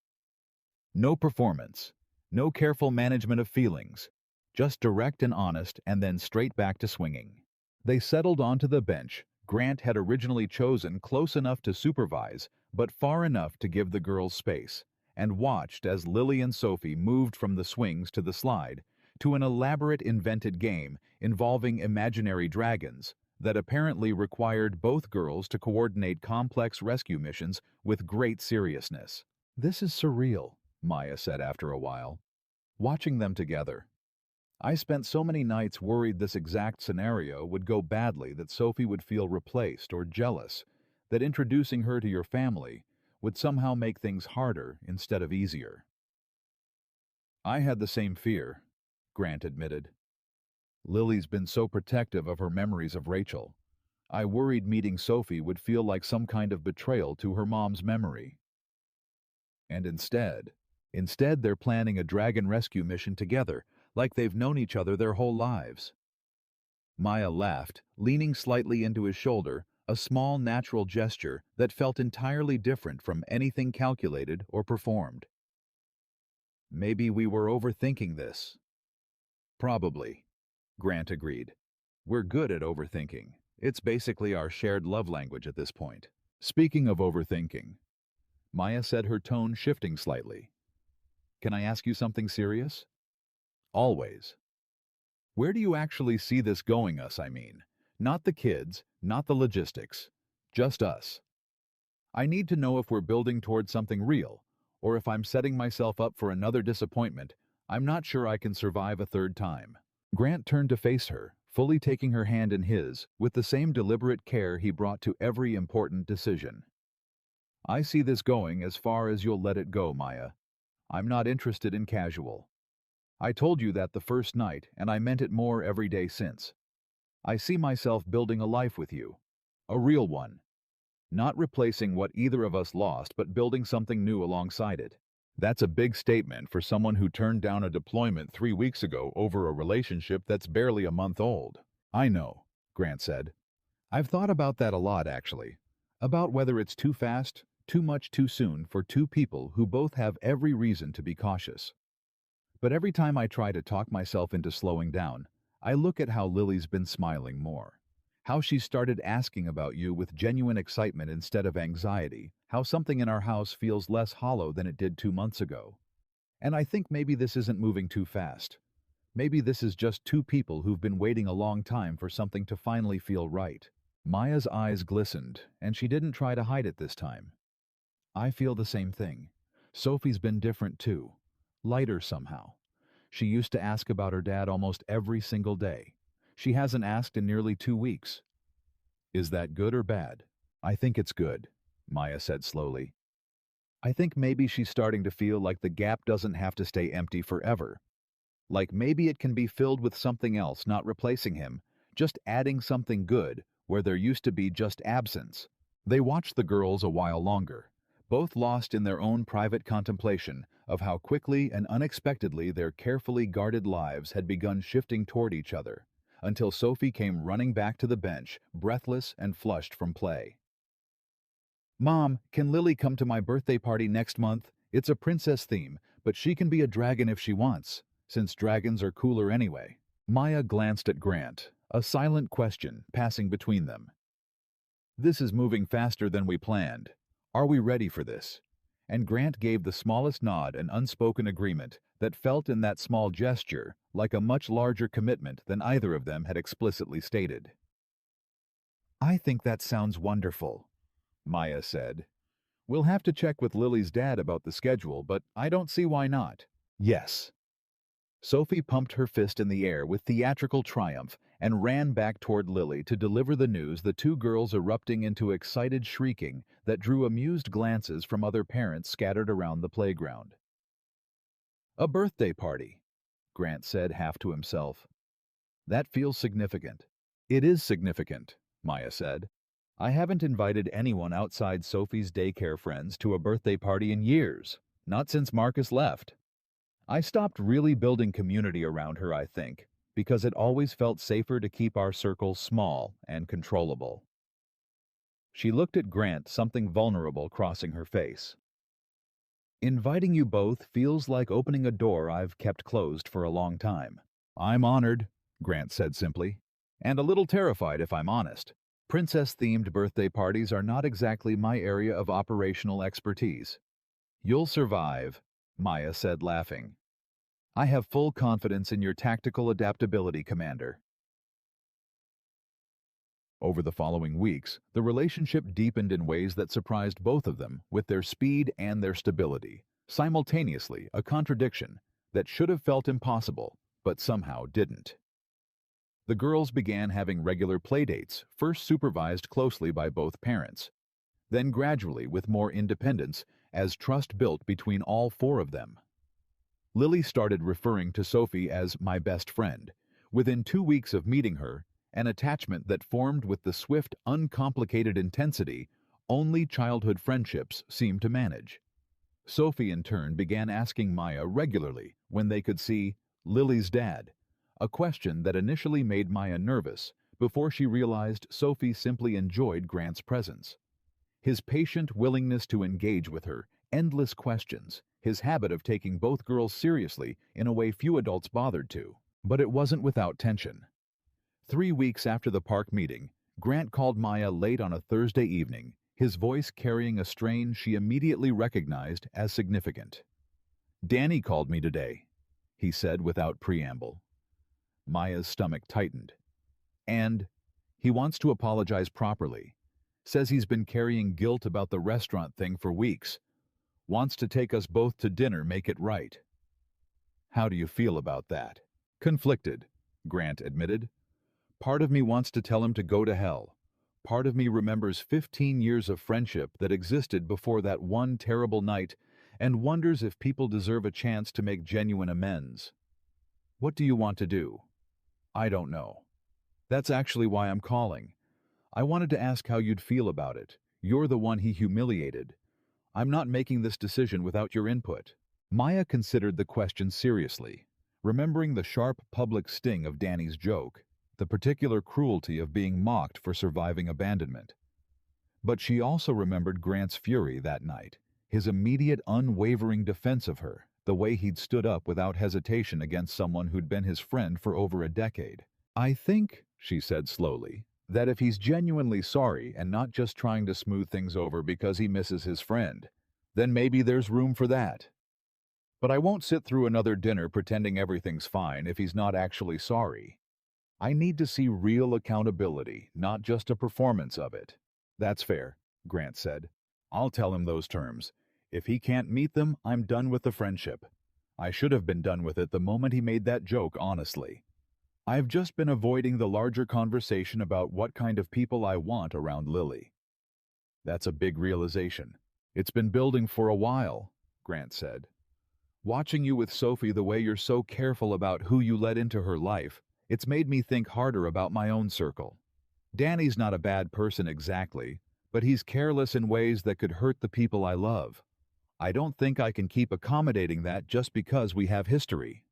No performance, no careful management of feelings, just direct and honest and then straight back to swinging. They settled onto the bench Grant had originally chosen, close enough to supervise, but far enough to give the girls space, and watched as Lily and Sophie moved from the swings to the slide to an elaborate invented game involving imaginary dragons that apparently required both girls to coordinate complex rescue missions with great seriousness. This is surreal, Maya said after a while, watching them together. I spent so many nights worried this exact scenario would go badly, that Sophie would feel replaced or jealous, that introducing her to your family would somehow make things harder instead of easier. I had the same fear, Grant admitted. Lily's been so protective of her memories of Rachel. I worried meeting Sophie would feel like some kind of betrayal to her mom's memory. And instead they're planning a dragon rescue mission together, like they've known each other their whole lives. Maya laughed, leaning slightly into his shoulder, a small natural gesture that felt entirely different from anything calculated or performed. Maybe we were overthinking this. Probably, Grant agreed. We're good at overthinking. It's basically our shared love language at this point. Speaking of overthinking, Maya said, her tone shifting slightly. Can I ask you something serious? Always. Where do you actually see this going us, I mean? Not the kids, not the logistics, just us. I need to know if we're building towards something real, or if I'm setting myself up for another disappointment I'm not sure I can survive a third time. Grant turned to face her, fully taking her hand in his, with the same deliberate care he brought to every important decision. I see this going as far as you'll let it go, Maya. I'm not interested in casual. I told you that the first night, and I meant it more every day since. I see myself building a life with you. A real one. Not replacing what either of us lost, but building something new alongside it. That's a big statement for someone who turned down a deployment 3 weeks ago over a relationship that's barely a month old. I know, Grant said. I've thought about that a lot, actually. About whether it's too fast, too much too soon for two people who both have every reason to be cautious. But every time I try to talk myself into slowing down, I look at how Lily's been smiling more. How she's started asking about you with genuine excitement instead of anxiety. How something in our house feels less hollow than it did 2 months ago. And I think maybe this isn't moving too fast. Maybe this is just two people who've been waiting a long time for something to finally feel right. Maya's eyes glistened, and she didn't try to hide it this time. I feel the same thing. Sophie's been different too. Lighter somehow. She used to ask about her dad almost every single day. She hasn't asked in nearly 2 weeks. Is that good or bad? I think it's good, Maya said slowly. I think maybe she's starting to feel like the gap doesn't have to stay empty forever. Like maybe it can be filled with something else, not replacing him, just adding something good where there used to be just absence. They watched the girls a while longer, both lost in their own private contemplation of how quickly and unexpectedly their carefully guarded lives had begun shifting toward each other, until Sophie came running back to the bench, breathless and flushed from play. Mom, can Lily come to my birthday party next month? It's a princess theme, but she can be a dragon if she wants, since dragons are cooler anyway. Maya glanced at Grant, a silent question passing between them. This is moving faster than we planned. Are we ready for this? And Grant gave the smallest nod and unspoken agreement that felt in that small gesture like a much larger commitment than either of them had explicitly stated. I think that sounds wonderful, Maya said. We'll have to check with Lily's dad about the schedule, but I don't see why not. Yes. Sophie pumped her fist in the air with theatrical triumph and ran back toward Lily to deliver the news, the two girls erupting into excited shrieking that drew amused glances from other parents scattered around the playground. A birthday party, Grant said half to himself. That feels significant. It is significant, Maya said. I haven't invited anyone outside Sophie's daycare friends to a birthday party in years, not since Marcus left. I stopped really building community around her, I think, because it always felt safer to keep our circle small and controllable. She looked at Grant, something vulnerable crossing her face. Inviting you both feels like opening a door I've kept closed for a long time. I'm honored, Grant said simply, and a little terrified if I'm honest. Princess-themed birthday parties are not exactly my area of operational expertise. You'll survive, Maya said, laughing. I have full confidence in your tactical adaptability, Commander. Over the following weeks, the relationship deepened in ways that surprised both of them with their speed and their stability, simultaneously a contradiction that should have felt impossible, but somehow didn't. The girls began having regular playdates, first supervised closely by both parents, then gradually with more independence as trust built between all four of them. Lily started referring to Sophie as my best friend. Within 2 weeks of meeting her, an attachment that formed with the swift, uncomplicated intensity only childhood friendships seemed to manage. Sophie, in turn, began asking Maya regularly when they could see Lily's dad, a question that initially made Maya nervous before she realized Sophie simply enjoyed Grant's presence. His patient willingness to engage with her, endless questions, his habit of taking both girls seriously in a way few adults bothered to. But it wasn't without tension. 3 weeks after the park meeting, Grant called Maya late on a Thursday evening, his voice carrying a strain she immediately recognized as significant. Danny called me today, he said without preamble. Maya's stomach tightened. And he wants to apologize properly. Says he's been carrying guilt about the restaurant thing for weeks. Wants to take us both to dinner, make it right. How do you feel about that? Conflicted, Grant admitted. Part of me wants to tell him to go to hell. Part of me remembers 15 years of friendship that existed before that one terrible night and wonders if people deserve a chance to make genuine amends. What do you want to do? I don't know. That's actually why I'm calling. I wanted to ask how you'd feel about it, You're the one he humiliated. I'm not making this decision without your input." Maya considered the question seriously, remembering the sharp public sting of Danny's joke, the particular cruelty of being mocked for surviving abandonment. But she also remembered Grant's fury that night, his immediate unwavering defense of her, the way he'd stood up without hesitation against someone who'd been his friend for over a decade. "I think," she said slowly, "that if he's genuinely sorry and not just trying to smooth things over because he misses his friend, then maybe there's room for that. But I won't sit through another dinner pretending everything's fine if he's not actually sorry. I need to see real accountability, not just a performance of it." "That's fair," Grant said. "I'll tell him those terms. If he can't meet them, I'm done with the friendship. I should have been done with it the moment he made that joke, honestly. I've just been avoiding the larger conversation about what kind of people I want around Lily." "That's a big realization. It's been building for a while," Grant said. "Watching you with Sophie the way you're so careful about who you let into her life, it's made me think harder about my own circle. Danny's not a bad person exactly, but he's careless in ways that could hurt the people I love. I don't think I can keep accommodating that just because we have history."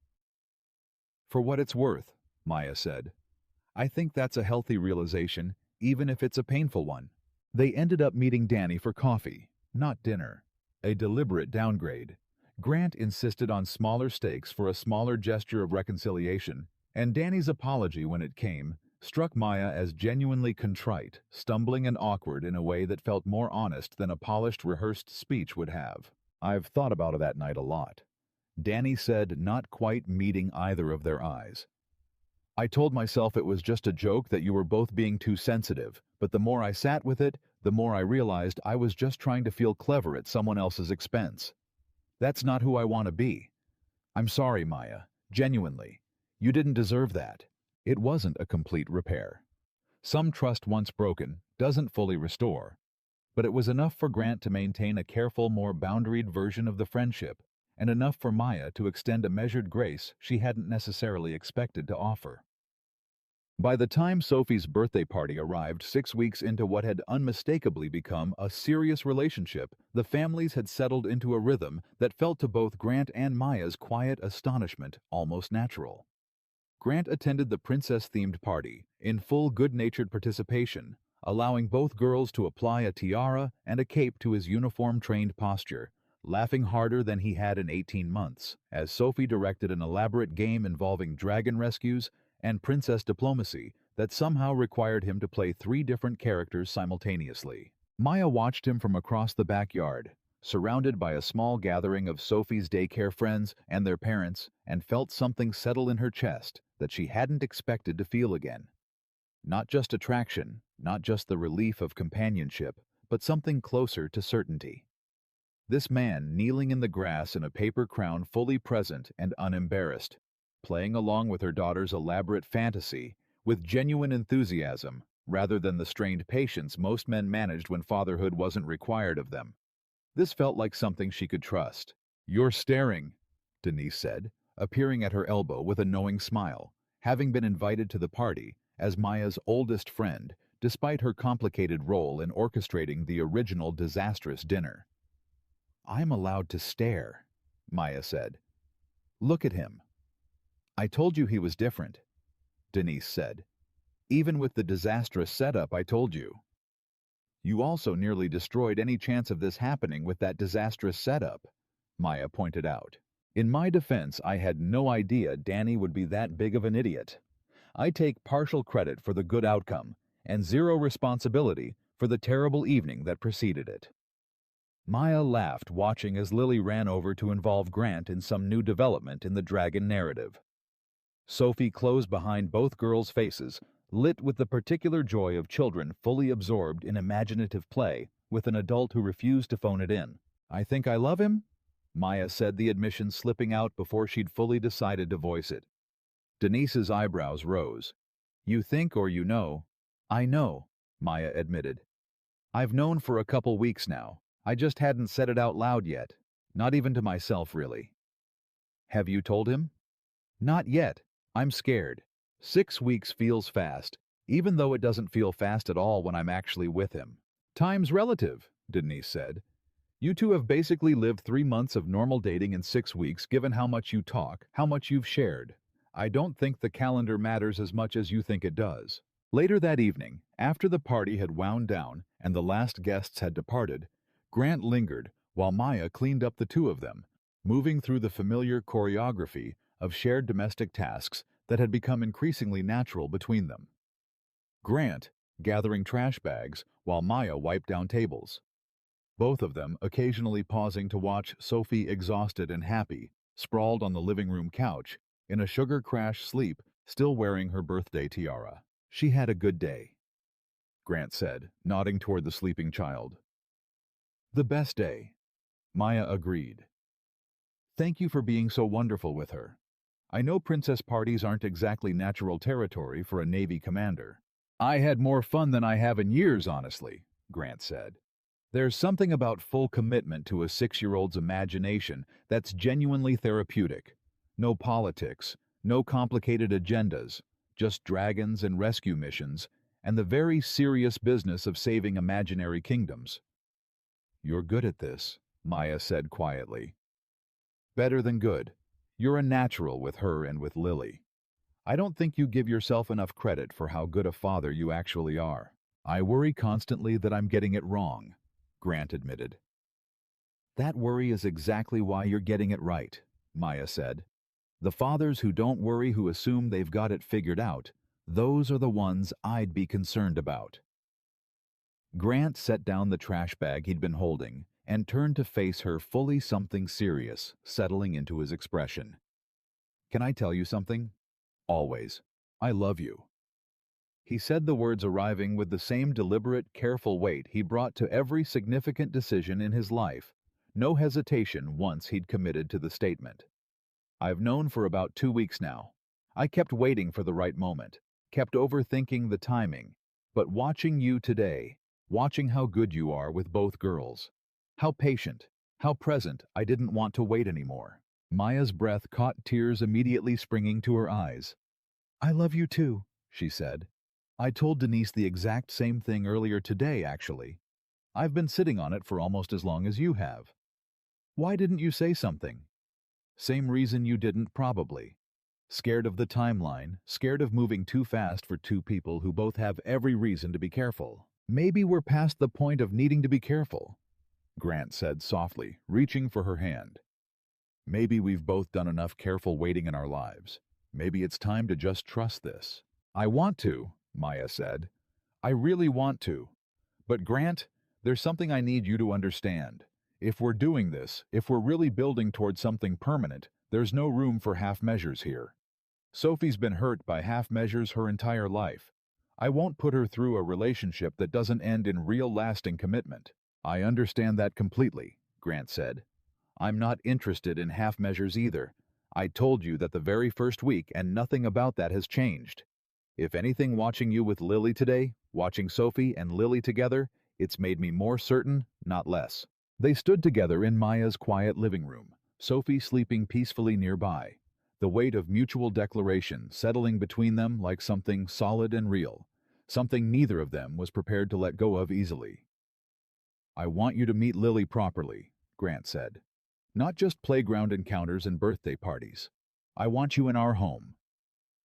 "For what it's worth," Maya said, "I think that's a healthy realization, even if it's a painful one." They ended up meeting Danny for coffee, not dinner, a deliberate downgrade. Grant insisted on smaller stakes for a smaller gesture of reconciliation, and Danny's apology when it came struck Maya as genuinely contrite, stumbling and awkward in a way that felt more honest than a polished, rehearsed speech would have. "I've thought about that night a lot," Danny said, not quite meeting either of their eyes. "I told myself it was just a joke, that you were both being too sensitive, but the more I sat with it, the more I realized I was just trying to feel clever at someone else's expense. That's not who I want to be. I'm sorry, Maya, genuinely. You didn't deserve that." It wasn't a complete repair. Some trust once broken doesn't fully restore, but it was enough for Grant to maintain a careful, more boundaried version of the friendship, and enough for Maya to extend a measured grace she hadn't necessarily expected to offer. By the time Sophie's birthday party arrived 6 weeks into what had unmistakably become a serious relationship, the families had settled into a rhythm that felt to both Grant and Maya's quiet astonishment almost natural. Grant attended the princess-themed party in full good-natured participation, allowing both girls to apply a tiara and a cape to his uniform-trained posture, laughing harder than he had in 18 months, as Sophie directed an elaborate game involving dragon rescues and princess diplomacy that somehow required him to play 3 different characters simultaneously. Maya watched him from across the backyard, surrounded by a small gathering of Sophie's daycare friends and their parents, and felt something settle in her chest that she hadn't expected to feel again. Not just attraction, not just the relief of companionship, but something closer to certainty. This man kneeling in the grass in a paper crown, fully present and unembarrassed, playing along with her daughter's elaborate fantasy with genuine enthusiasm rather than the strained patience most men managed when fatherhood wasn't required of them. This felt like something she could trust. "You're staring," Denise said, appearing at her elbow with a knowing smile, having been invited to the party as Maya's oldest friend, despite her complicated role in orchestrating the original disastrous dinner. "I'm allowed to stare," Maya said. "Look at him." "I told you he was different," Denise said. "Even with the disastrous setup, I told you." "You also nearly destroyed any chance of this happening with that disastrous setup," Maya pointed out. "In my defense, I had no idea Danny would be that big of an idiot. I take partial credit for the good outcome and zero responsibility for the terrible evening that preceded it." Maya laughed, watching as Lily ran over to involve Grant in some new development in the dragon narrative. Sophie closed behind both girls' faces, lit with the particular joy of children fully absorbed in imaginative play with an adult who refused to phone it in. "I think I love him?" Maya said, the admission slipping out before she'd fully decided to voice it. Denise's eyebrows rose. "You think or you know?" "I know," Maya admitted. "I've known for a couple weeks now. I just hadn't said it out loud yet. Not even to myself, really." "Have you told him?" "Not yet. I'm scared. 6 weeks feels fast, even though it doesn't feel fast at all when I'm actually with him. Time's relative, Denise said. You two have basically lived 3 months of normal dating in 6 weeks, given how much you talk, how much you've shared. I don't think the calendar matters as much as you think it does. Later that evening, after the party had wound down and the last guests had departed, Grant lingered while Maya cleaned up the two of them, moving through the familiar choreography of shared domestic tasks that had become increasingly natural between them. Grant gathering trash bags while Maya wiped down tables. Both of them occasionally pausing to watch Sophie, exhausted and happy, sprawled on the living room couch, in a sugar crash sleep, still wearing her birthday tiara. She had a good day, Grant said, nodding toward the sleeping child. The best day, Maya agreed. Thank you for being so wonderful with her. I know princess parties aren't exactly natural territory for a Navy commander. I had more fun than I have in years, honestly, Grant said. There's something about full commitment to a 6-year-old's imagination that's genuinely therapeutic. No politics, no complicated agendas, just dragons and rescue missions, and the very serious business of saving imaginary kingdoms. You're good at this, Maya said quietly. Better than good. You're a natural with her and with Lily. I don't think you give yourself enough credit for how good a father you actually are. I worry constantly that I'm getting it wrong, Grant admitted. That worry is exactly why you're getting it right, Maya said. The fathers who don't worry, who assume they've got it figured out, those are the ones I'd be concerned about. Grant set down the trash bag he'd been holding and turned to face her, fully something serious settling into his expression. Can I tell you something? Always. I love you. He said the words arriving with the same deliberate, careful weight he brought to every significant decision in his life. No hesitation once he'd committed to the statement. I've known for about 2 weeks now. I kept waiting for the right moment, kept overthinking the timing, but watching you today, watching how good you are with both girls, how patient, how present, I didn't want to wait anymore. Maya's breath caught tears immediately springing to her eyes. I love you too, she said. I told Denise the exact same thing earlier today, actually. I've been sitting on it for almost as long as you have. Why didn't you say something? Same reason you didn't, probably. Scared of the timeline, scared of moving too fast for two people who both have every reason to be careful. Maybe we're past the point of needing to be careful, Grant said softly, reaching for her hand. Maybe we've both done enough careful waiting in our lives. Maybe it's time to just trust this. I want to, Maya said. I really want to. But Grant, there's something I need you to understand. If we're doing this, if we're really building towards something permanent, there's no room for half measures here. Sophie's been hurt by half measures her entire life. I won't put her through a relationship that doesn't end in real lasting commitment. I understand that completely, Grant said. I'm not interested in half measures either. I told you that the very first week, and nothing about that has changed. If anything, watching you with Lily today, watching Sophie and Lily together, it's made me more certain, not less. They stood together in Maya's quiet living room, Sophie sleeping peacefully nearby, the weight of mutual declaration settling between them like something solid and real, something neither of them was prepared to let go of easily. I want you to meet Lily properly, Grant said. Not just playground encounters and birthday parties. I want you in our home.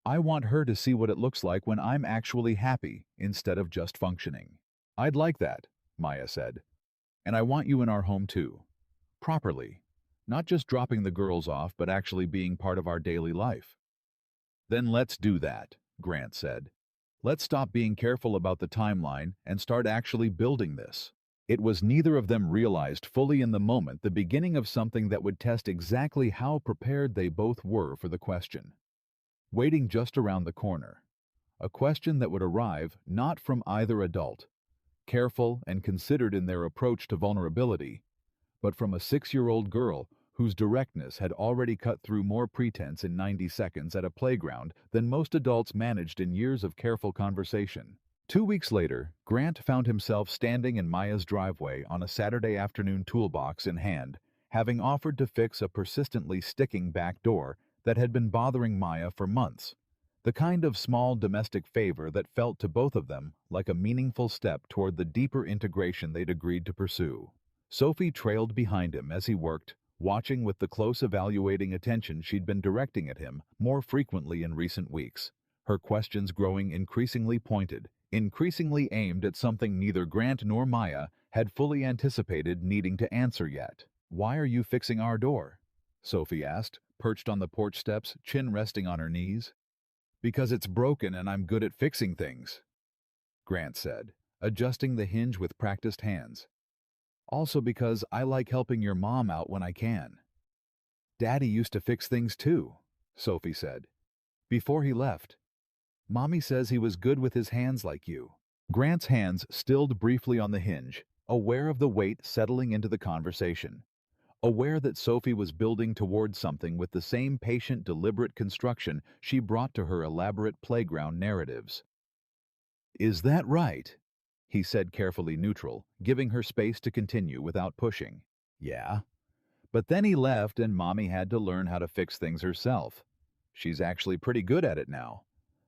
I want her to see what it looks like when I'm actually happy instead of just functioning. I'd like that, Maya said. And I want you in our home too. Properly. Not just dropping the girls off, but actually being part of our daily life. Then let's do that, Grant said. Let's stop being careful about the timeline and start actually building this. It was neither of them realized fully in the moment the beginning of something that would test exactly how prepared they both were for the question. Waiting just around the corner. A question that would arrive not from either adult, careful and considered in their approach to vulnerability, but from a 6-year-old girl whose directness had already cut through more pretense in 90 seconds at a playground than most adults managed in years of careful conversation. 2 weeks later, Grant found himself standing in Maya's driveway on a Saturday afternoon, toolbox in hand, having offered to fix a persistently sticking back door that had been bothering Maya for months. The kind of small domestic favor that felt to both of them like a meaningful step toward the deeper integration they'd agreed to pursue. Sophie trailed behind him as he worked, watching with the close evaluating attention she'd been directing at him more frequently in recent weeks, her questions growing increasingly pointed, increasingly aimed at something neither Grant nor Maya had fully anticipated needing to answer yet. "Why are you fixing our door?" Sophie asked, perched on the porch steps, chin resting on her knees. "Because it's broken and I'm good at fixing things," Grant said, adjusting the hinge with practiced hands. "Also because I like helping your mom out when I can." "Daddy used to fix things too," Sophie said, "before he left. Mommy says he was good with his hands like you." Grant's hands stilled briefly on the hinge, aware of the weight settling into the conversation, aware that Sophie was building toward something with the same patient, deliberate construction she brought to her elaborate playground narratives. "Is that right?" he said, carefully neutral, giving her space to continue without pushing. "Yeah. But then he left and Mommy had to learn how to fix things herself. She's actually pretty good at it now.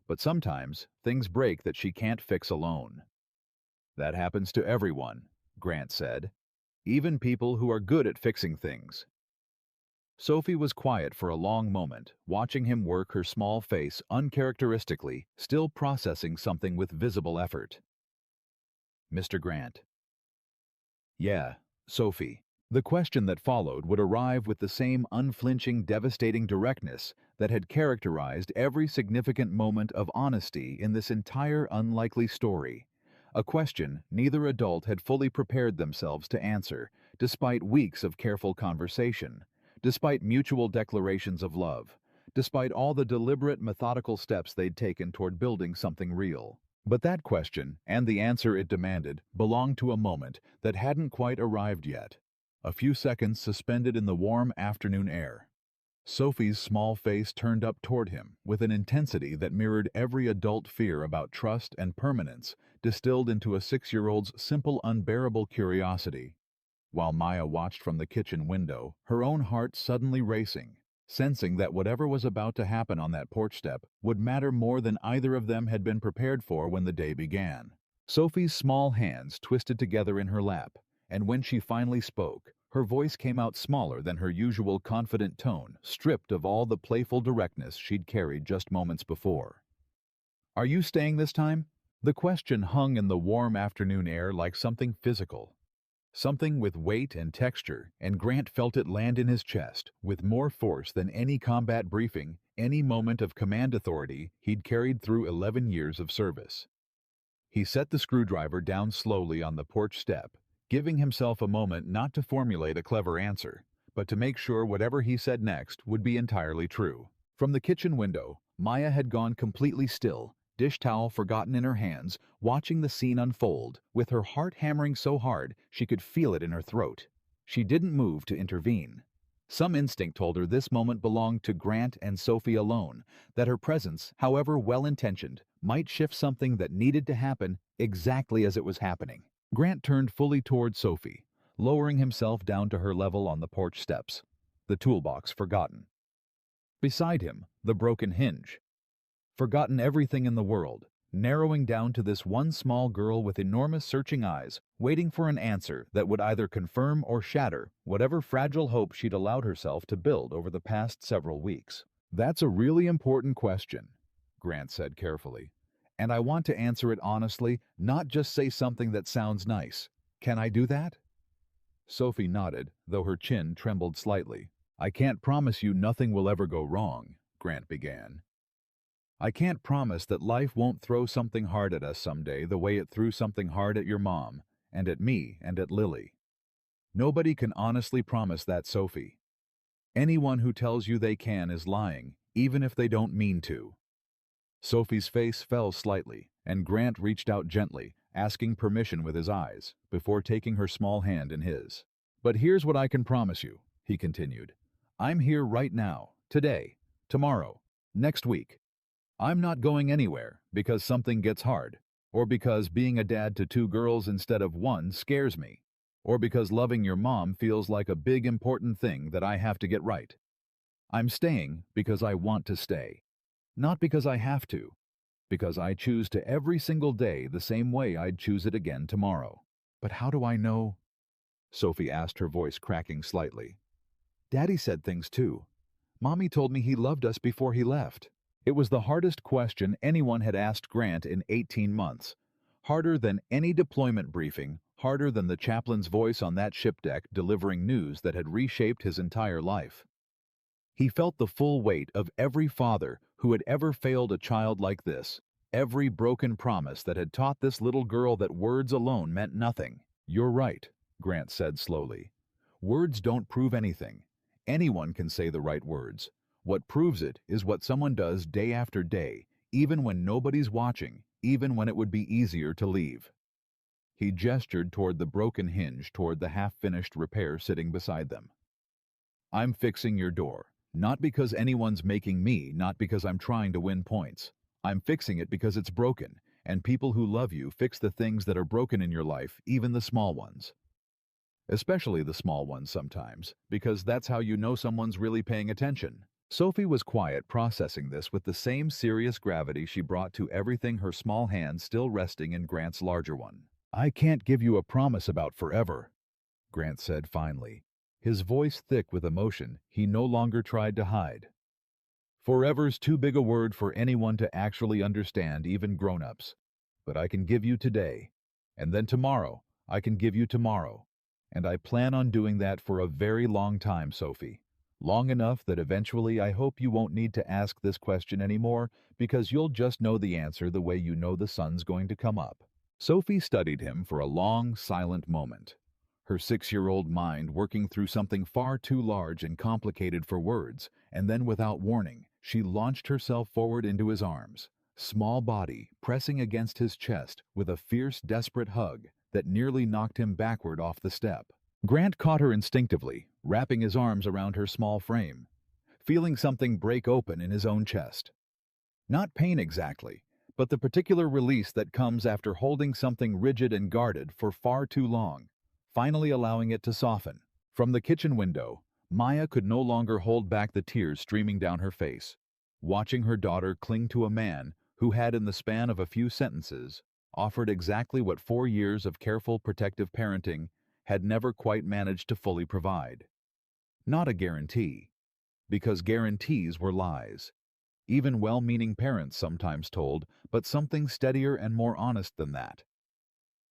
But sometimes things break that she can't fix alone." "That happens to everyone," Grant said. "Even people who are good at fixing things." Sophie was quiet for a long moment, watching him work her small face uncharacteristically, still processing something with visible effort. "Mr. Grant." "Yeah, Sophie." The question that followed would arrive with the same unflinching, devastating directness that had characterized every significant moment of honesty in this entire unlikely story. A question neither adult had fully prepared themselves to answer, despite weeks of careful conversation, despite mutual declarations of love, despite all the deliberate, methodical steps they'd taken toward building something real. But that question, and the answer it demanded, belonged to a moment that hadn't quite arrived yet. A few seconds suspended in the warm afternoon air. Sophie's small face turned up toward him with an intensity that mirrored every adult fear about trust and permanence distilled into a 6-year-old's simple, unbearable curiosity. While Maya watched from the kitchen window, her own heart suddenly racing, sensing that whatever was about to happen on that porch step would matter more than either of them had been prepared for when the day began. Sophie's small hands twisted together in her lap, and when she finally spoke, her voice came out smaller than her usual confident tone, stripped of all the playful directness she'd carried just moments before. "Are you staying this time?" The question hung in the warm afternoon air like something physical, something with weight and texture, and Grant felt it land in his chest with more force than any combat briefing, any moment of command authority he'd carried through 11 years of service. He set the screwdriver down slowly on the porch step, giving himself a moment not to formulate a clever answer, but to make sure whatever he said next would be entirely true. From the kitchen window, Maya had gone completely still, dish towel forgotten in her hands, watching the scene unfold, with her heart hammering so hard she could feel it in her throat. She didn't move to intervene. Some instinct told her this moment belonged to Grant and Sophie alone, that her presence, however well-intentioned, might shift something that needed to happen exactly as it was happening. Grant turned fully toward Sophie, lowering himself down to her level on the porch steps, the toolbox forgotten. Beside him, the broken hinge. Forgotten everything in the world, narrowing down to this one small girl with enormous searching eyes, waiting for an answer that would either confirm or shatter whatever fragile hope she'd allowed herself to build over the past several weeks. "That's a really important question," Grant said carefully. "And I want to answer it honestly, not just say something that sounds nice. Can I do that?" Sophie nodded, though her chin trembled slightly. "I can't promise you nothing will ever go wrong," Grant began. "I can't promise that life won't throw something hard at us someday the way it threw something hard at your mom, and at me, and at Lily. Nobody can honestly promise that, Sophie. Anyone who tells you they can is lying, even if they don't mean to." Sophie's face fell slightly, and Grant reached out gently, asking permission with his eyes, before taking her small hand in his. "But here's what I can promise you," he continued. "I'm here right now, today, tomorrow, next week. I'm not going anywhere because something gets hard, or because being a dad to 2 girls instead of 1 scares me, or because loving your mom feels like a big important thing that I have to get right. I'm staying because I want to stay. Not because I have to, because I choose to every single day the same way I'd choose it again tomorrow. But how do I know? Sophie asked, her voice cracking slightly. Daddy said things too. Mommy told me he loved us before he left. It was the hardest question anyone had asked Grant in 18 months. Harder than any deployment briefing, harder than the chaplain's voice on that ship deck delivering news that had reshaped his entire life. He felt the full weight of every father who had ever failed a child like this, every broken promise that had taught this little girl that words alone meant nothing. You're right, Grant said slowly. Words don't prove anything. Anyone can say the right words. What proves it is what someone does day after day, even when nobody's watching, even when it would be easier to leave. He gestured toward the broken hinge toward the half-finished repair sitting beside them. I'm fixing your door. Not because anyone's making me, not because I'm trying to win points. I'm fixing it because it's broken, and people who love you fix the things that are broken in your life, even the small ones. Especially the small ones sometimes, because that's how you know someone's really paying attention. Sophie was quiet, processing this with the same serious gravity she brought to everything, her small hand still resting in Grant's larger one. I can't give you a promise about forever, Grant said finally, his voice thick with emotion he no longer tried to hide. Forever's too big a word for anyone to actually understand, even grown-ups. But I can give you today, and then tomorrow I can give you tomorrow. And I plan on doing that for a very long time, Sophie. Long enough that eventually I hope you won't need to ask this question anymore, because you'll just know the answer the way you know the sun's going to come up. Sophie studied him for a long, silent moment, her 6-year-old mind working through something far too large and complicated for words, and then without warning, she launched herself forward into his arms, small body pressing against his chest with a fierce, desperate hug that nearly knocked him backward off the step. Grant caught her instinctively, wrapping his arms around her small frame, feeling something break open in his own chest. Not pain exactly, but the particular release that comes after holding something rigid and guarded for far too long, finally allowing it to soften. From the kitchen window, Maya could no longer hold back the tears streaming down her face, watching her daughter cling to a man who had, in the span of a few sentences, offered exactly what 4 years of careful protective parenting had never quite managed to fully provide. Not a guarantee, because guarantees were lies. Even well-meaning parents sometimes told, but something steadier and more honest than that.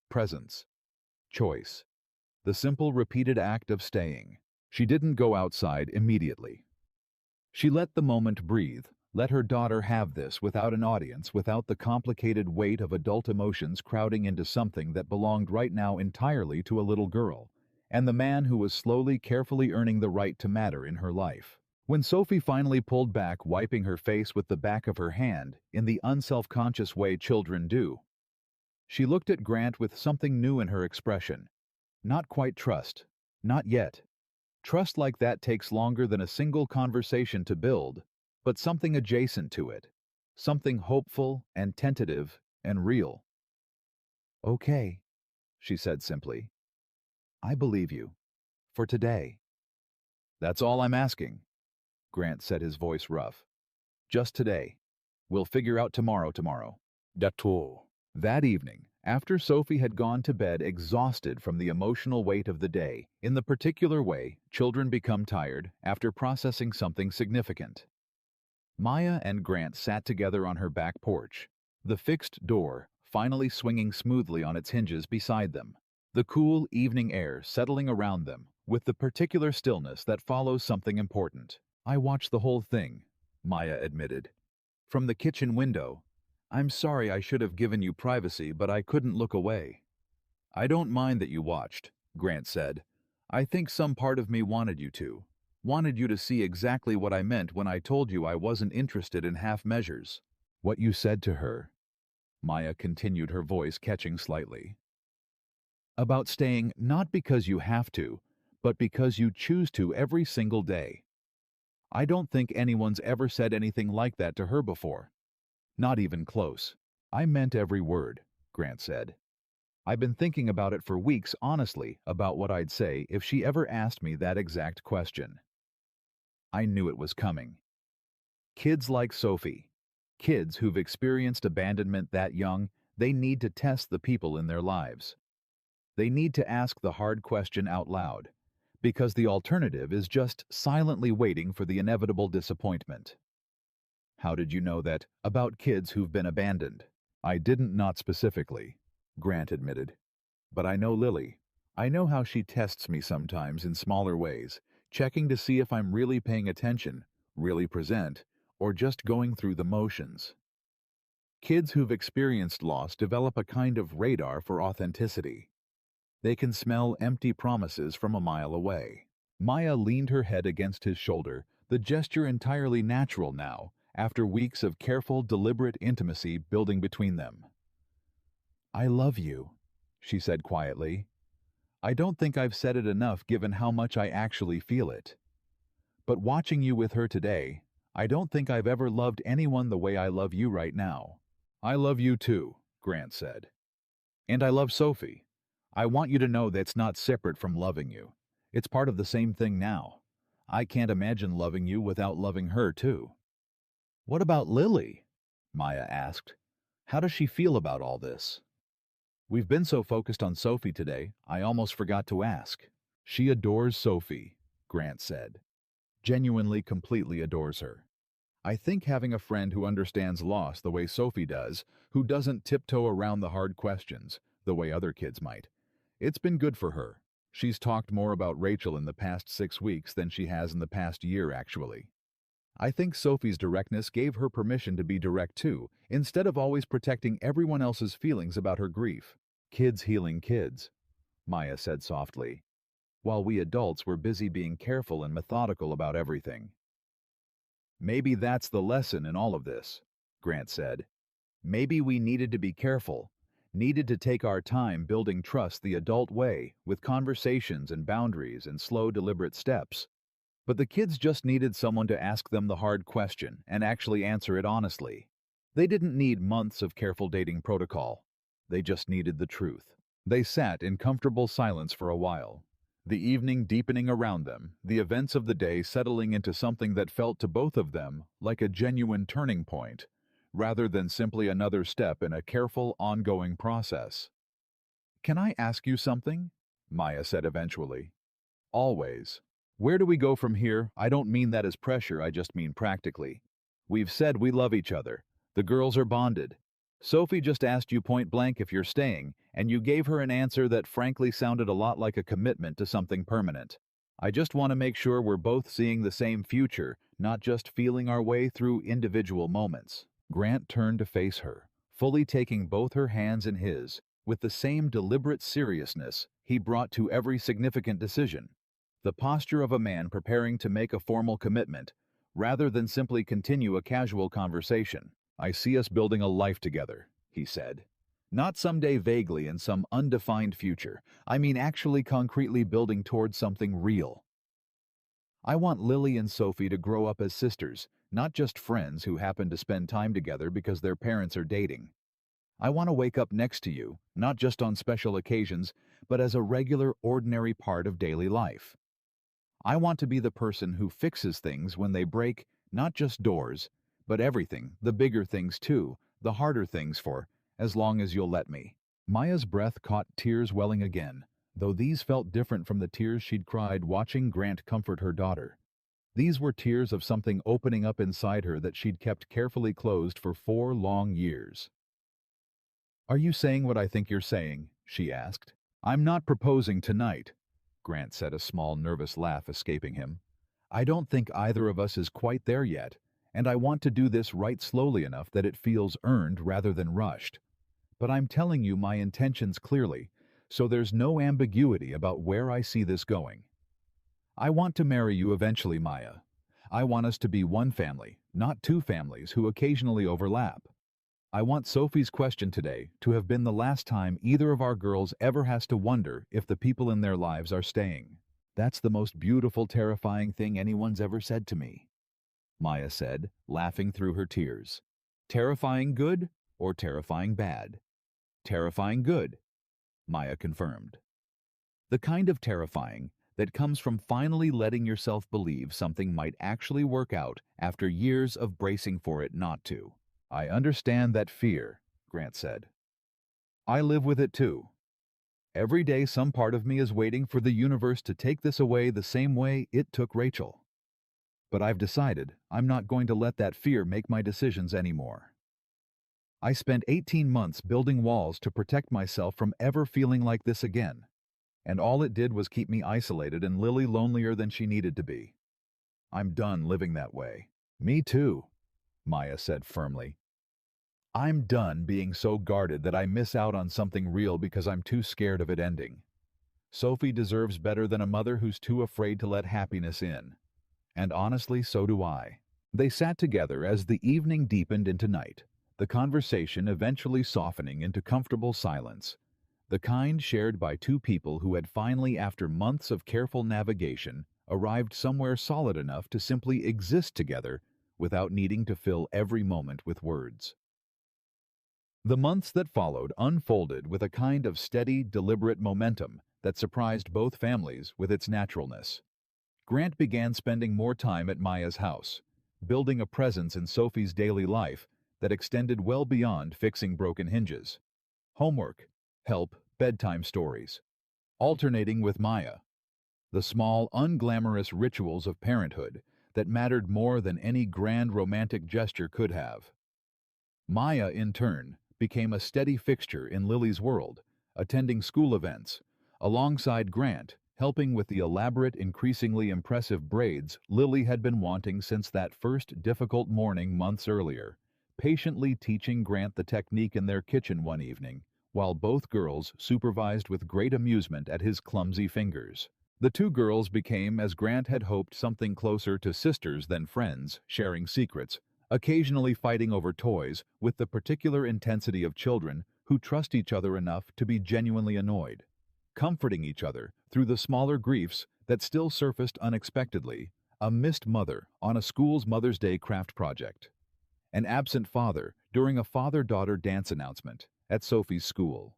Presence. Choice. The simple, repeated act of staying. She didn't go outside immediately. She let the moment breathe, let her daughter have this without an audience, without the complicated weight of adult emotions crowding into something that belonged right now entirely to a little girl, and the man who was slowly, carefully earning the right to matter in her life. When Sophie finally pulled back, wiping her face with the back of her hand, in the unself-conscious way children do, she looked at Grant with something new in her expression. Not quite trust. Not yet. Trust like that takes longer than a single conversation to build, but something adjacent to it. Something hopeful and tentative and real. Okay, she said simply. I believe you. For today. That's all I'm asking, Grant said, his voice rough. Just today. We'll figure out tomorrow. That's all. That evening, after Sophie had gone to bed exhausted from the emotional weight of the day, in the particular way children become tired after processing something significant, Maya and Grant sat together on her back porch, the fixed door finally swinging smoothly on its hinges beside them, the cool evening air settling around them with the particular stillness that follows something important. I watched the whole thing, Maya admitted. From the kitchen window. I'm sorry I should have given you privacy, but I couldn't look away. I don't mind that you watched, Grant said. I think some part of me wanted you to. Wanted you to see exactly what I meant when I told you I wasn't interested in half measures. What you said to her, Maya continued, her voice catching slightly. About staying not because you have to, but because you choose to every single day. I don't think anyone's ever said anything like that to her before. Not even close. I meant every word, Grant said. I've been thinking about it for weeks, honestly, about what I'd say if she ever asked me that exact question. I knew it was coming. Kids like Sophie. Kids who've experienced abandonment that young, they need to test the people in their lives. They need to ask the hard question out loud, because the alternative is just silently waiting for the inevitable disappointment. How did you know that about kids who've been abandoned? I didn't, not specifically, Grant admitted. But I know Lily. I know how she tests me sometimes in smaller ways, checking to see if I'm really paying attention, really present, or just going through the motions. Kids who've experienced loss develop a kind of radar for authenticity. They can smell empty promises from a mile away. Maya leaned her head against his shoulder, the gesture entirely natural now, after weeks of careful, deliberate intimacy building between them. I love you, she said quietly. I don't think I've said it enough given how much I actually feel it. But watching you with her today, I don't think I've ever loved anyone the way I love you right now. I love you too, Grant said. And I love Sophie. I want you to know that's not separate from loving you. It's part of the same thing now. I can't imagine loving you without loving her too. What about Lily? Maya asked. How does she feel about all this? We've been so focused on Sophie today, I almost forgot to ask. She adores Sophie, Grant said. Genuinely, completely adores her. I think having a friend who understands loss the way Sophie does, who doesn't tiptoe around the hard questions, the way other kids might, it's been good for her. She's talked more about Rachel in the past 6 weeks than she has in the past year, actually. I think Sophie's directness gave her permission to be direct too, instead of always protecting everyone else's feelings about her grief. Kids healing kids, Maya said softly, while we adults were busy being careful and methodical about everything. Maybe that's the lesson in all of this, Grant said. Maybe we needed to be careful, needed to take our time building trust the adult way, with conversations and boundaries and slow, deliberate steps. But the kids just needed someone to ask them the hard question and actually answer it honestly. They didn't need months of careful dating protocol. They just needed the truth. They sat in comfortable silence for a while, the evening deepening around them, the events of the day settling into something that felt to both of them like a genuine turning point, rather than simply another step in a careful, ongoing process. Can I ask you something? Maya said eventually. Always. Where do we go from here? I don't mean that as pressure, I just mean practically. We've said we love each other. The girls are bonded. Sophie just asked you point blank if you're staying, and you gave her an answer that frankly sounded a lot like a commitment to something permanent. I just want to make sure we're both seeing the same future, not just feeling our way through individual moments. Grant turned to face her, fully taking both her hands in his, with the same deliberate seriousness he brought to every significant decision. The posture of a man preparing to make a formal commitment, rather than simply continue a casual conversation. I see us building a life together, he said. Not someday vaguely in some undefined future. I mean actually concretely building towards something real. I want Lily and Sophie to grow up as sisters, not just friends who happen to spend time together because their parents are dating. I want to wake up next to you, not just on special occasions, but as a regular, ordinary part of daily life. I want to be the person who fixes things when they break, not just doors, but everything, the bigger things too, the harder things for, as long as you'll let me. Maya's breath caught tears welling again, though these felt different from the tears she'd cried watching Grant comfort her daughter. These were tears of something opening up inside her that she'd kept carefully closed for 4 long years. Are you saying what I think you're saying? She asked. I'm not proposing tonight, Grant said, a small nervous laugh escaping him. I don't think either of us is quite there yet, and I want to do this right slowly enough that it feels earned rather than rushed. But I'm telling you my intentions clearly, so there's no ambiguity about where I see this going. I want to marry you eventually, Maya. I want us to be one family, not 2 families who occasionally overlap. I want Sophie's question today to have been the last time either of our girls ever has to wonder if the people in their lives are staying. That's the most beautiful, terrifying thing anyone's ever said to me, Maya said, laughing through her tears. Terrifying good or terrifying bad? Terrifying good, Maya confirmed. The kind of terrifying that comes from finally letting yourself believe something might actually work out after years of bracing for it not to. I understand that fear, Grant said. I live with it too. Every day some part of me is waiting for the universe to take this away the same way it took Rachel. But I've decided I'm not going to let that fear make my decisions anymore. I spent 18 months building walls to protect myself from ever feeling like this again, and all it did was keep me isolated and Lily lonelier than she needed to be. I'm done living that way. Me too, Maya said firmly. I'm done being so guarded that I miss out on something real because I'm too scared of it ending. Sophie deserves better than a mother who's too afraid to let happiness in. And honestly, so do I. They sat together as the evening deepened into night, the conversation eventually softening into comfortable silence, the kind shared by two people who had finally, after months of careful navigation, arrived somewhere solid enough to simply exist together without needing to fill every moment with words. The months that followed unfolded with a kind of steady, deliberate momentum that surprised both families with its naturalness. Grant began spending more time at Maya's house, building a presence in Sophie's daily life that extended well beyond fixing broken hinges. Homework, help, bedtime stories, alternating with Maya. The small, unglamorous rituals of parenthood that mattered more than any grand romantic gesture could have. Maya, in turn, became a steady fixture in Lily's world, attending school events, alongside Grant, helping with the elaborate, increasingly impressive braids Lily had been wanting since that first difficult morning months earlier, patiently teaching Grant the technique in their kitchen one evening, while both girls supervised with great amusement at his clumsy fingers. The two girls became, as Grant had hoped, something closer to sisters than friends, sharing secrets, occasionally fighting over toys with the particular intensity of children who trust each other enough to be genuinely annoyed, comforting each other through the smaller griefs that still surfaced unexpectedly, a missed mother on a school's Mother's Day craft project, an absent father during a father-daughter dance announcement at Sophie's school.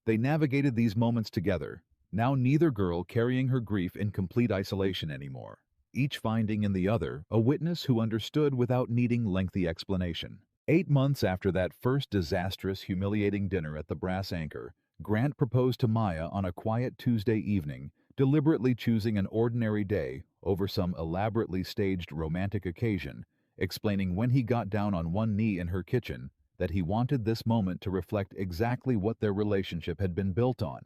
They navigated these moments together, now neither girl carrying her grief in complete isolation anymore, each finding in the other a witness who understood without needing lengthy explanation. 8 months after that first disastrous, humiliating dinner at the Brass Anchor, Grant proposed to Maya on a quiet Tuesday evening, deliberately choosing an ordinary day over some elaborately staged romantic occasion, explaining when he got down on one knee in her kitchen that he wanted this moment to reflect exactly what their relationship had been built on.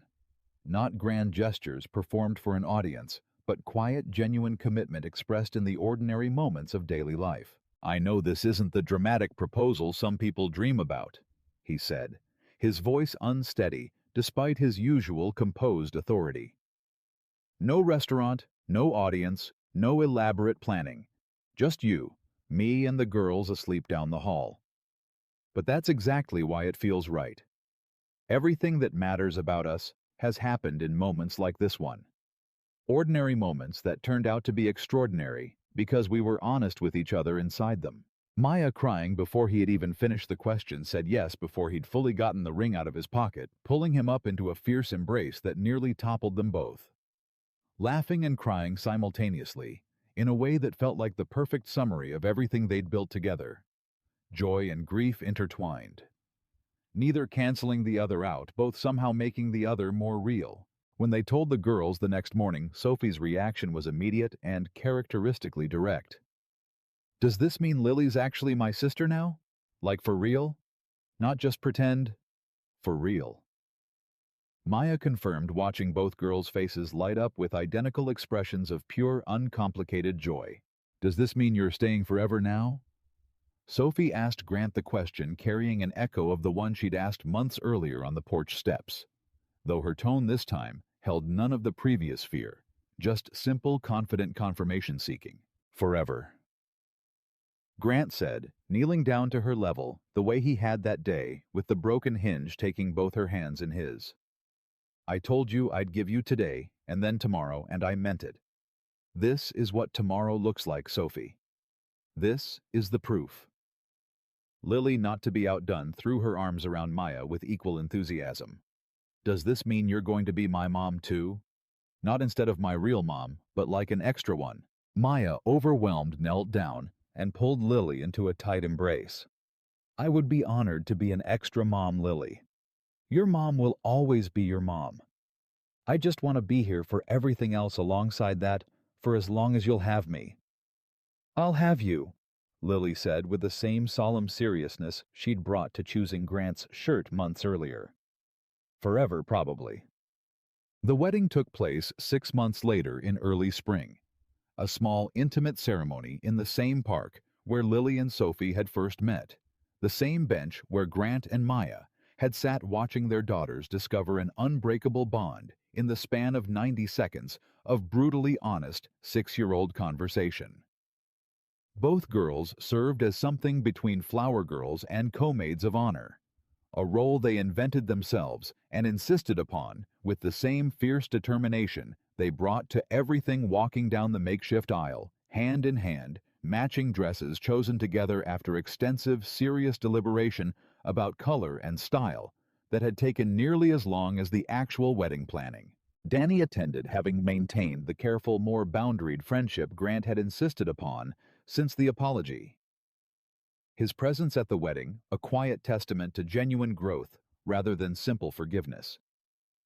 Not grand gestures performed for an audience, but quiet, genuine commitment expressed in the ordinary moments of daily life. I know this isn't the dramatic proposal some people dream about, he said, his voice unsteady despite his usual composed authority. No restaurant, no audience, no elaborate planning. Just you, me, and the girls asleep down the hall. But that's exactly why it feels right. Everything that matters about us has happened in moments like this one. Ordinary moments that turned out to be extraordinary because we were honest with each other inside them. Maya, crying before he had even finished the question, said yes before he'd fully gotten the ring out of his pocket, pulling him up into a fierce embrace that nearly toppled them both. Laughing and crying simultaneously, in a way that felt like the perfect summary of everything they'd built together. Joy and grief intertwined. Neither canceling the other out, both somehow making the other more real. When they told the girls the next morning, Sophie's reaction was immediate and characteristically direct. Does this mean Lily's actually my sister now? Like for real? Not just pretend? For real. Maya confirmed, watching both girls' faces light up with identical expressions of pure, uncomplicated joy. Does this mean you're staying forever now? Sophie asked Grant the question, carrying an echo of the one she'd asked months earlier on the porch steps, though her tone this time held none of the previous fear, just simple, confident confirmation-seeking. Forever. Grant said, kneeling down to her level, the way he had that day, with the broken hinge taking both her hands in his. I told you I'd give you today, and then tomorrow, and I meant it. This is what tomorrow looks like, Sophie. This is the proof. Lily, not to be outdone, threw her arms around Maya with equal enthusiasm. Does this mean you're going to be my mom too? Not instead of my real mom, but like an extra one. Maya, overwhelmed, knelt down and pulled Lily into a tight embrace. I would be honored to be an extra mom, Lily. Your mom will always be your mom. I just want to be here for everything else alongside that for as long as you'll have me. I'll have you, Lily said with the same solemn seriousness she'd brought to choosing Grant's shirt months earlier. Forever, probably. The wedding took place 6 months later in early spring, a small, intimate ceremony in the same park where Lily and Sophie had first met, the same bench where Grant and Maya had sat watching their daughters discover an unbreakable bond in the span of 90 seconds of brutally honest 6-year-old conversation. Both girls served as something between flower girls and co-maids of honor, a role they invented themselves and insisted upon with the same fierce determination they brought to everything, walking down the makeshift aisle, hand in hand, matching dresses chosen together after extensive, serious deliberation about color and style that had taken nearly as long as the actual wedding planning. Danny attended, having maintained the careful, more boundaried friendship Grant had insisted upon since the apology. His presence at the wedding, a quiet testament to genuine growth rather than simple forgiveness.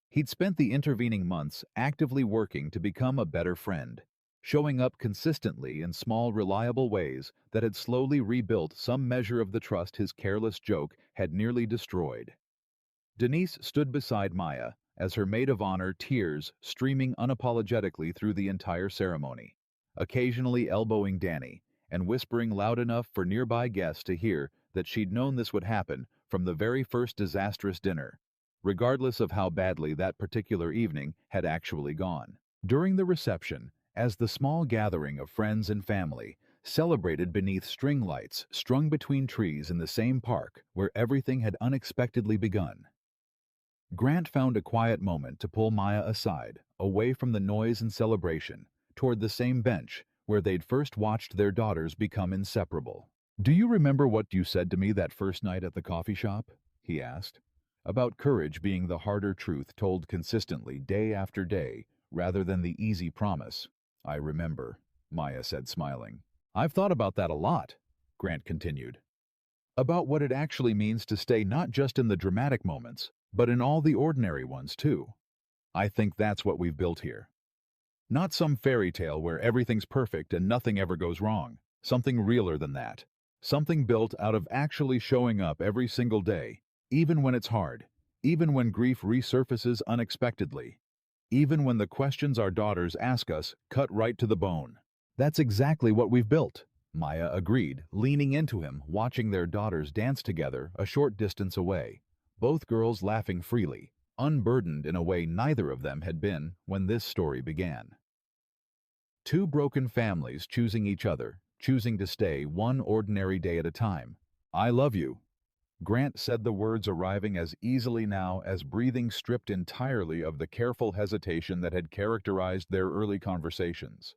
He'd spent the intervening months actively working to become a better friend, showing up consistently in small, reliable ways that had slowly rebuilt some measure of the trust his careless joke had nearly destroyed. Denise stood beside Maya as her maid of honor, tears streaming unapologetically through the entire ceremony, occasionally elbowing Danny and whispering loud enough for nearby guests to hear that she'd known this would happen from the very first disastrous dinner, regardless of how badly that particular evening had actually gone. During the reception, as the small gathering of friends and family celebrated beneath string lights strung between trees in the same park where everything had unexpectedly begun, Grant found a quiet moment to pull Maya aside, away from the noise and celebration, toward the same bench where they'd first watched their daughters become inseparable. "Do you remember what you said to me that first night at the coffee shop?" he asked. "About courage being the harder truth told consistently day after day, rather than the easy promise." "I remember," Maya said, smiling. "I've thought about that a lot," Grant continued. "About what it actually means to stay not just in the dramatic moments, but in all the ordinary ones too. I think that's what we've built here. Not some fairy tale where everything's perfect and nothing ever goes wrong. Something realer than that. Something built out of actually showing up every single day, even when it's hard, even when grief resurfaces unexpectedly, even when the questions our daughters ask us cut right to the bone." "That's exactly what we've built," Maya agreed, leaning into him, watching their daughters dance together a short distance away, both girls laughing freely, unburdened in a way neither of them had been when this story began. Two broken families choosing each other, choosing to stay one ordinary day at a time. "I love you." Grant said the words arriving as easily now as breathing, stripped entirely of the careful hesitation that had characterized their early conversations.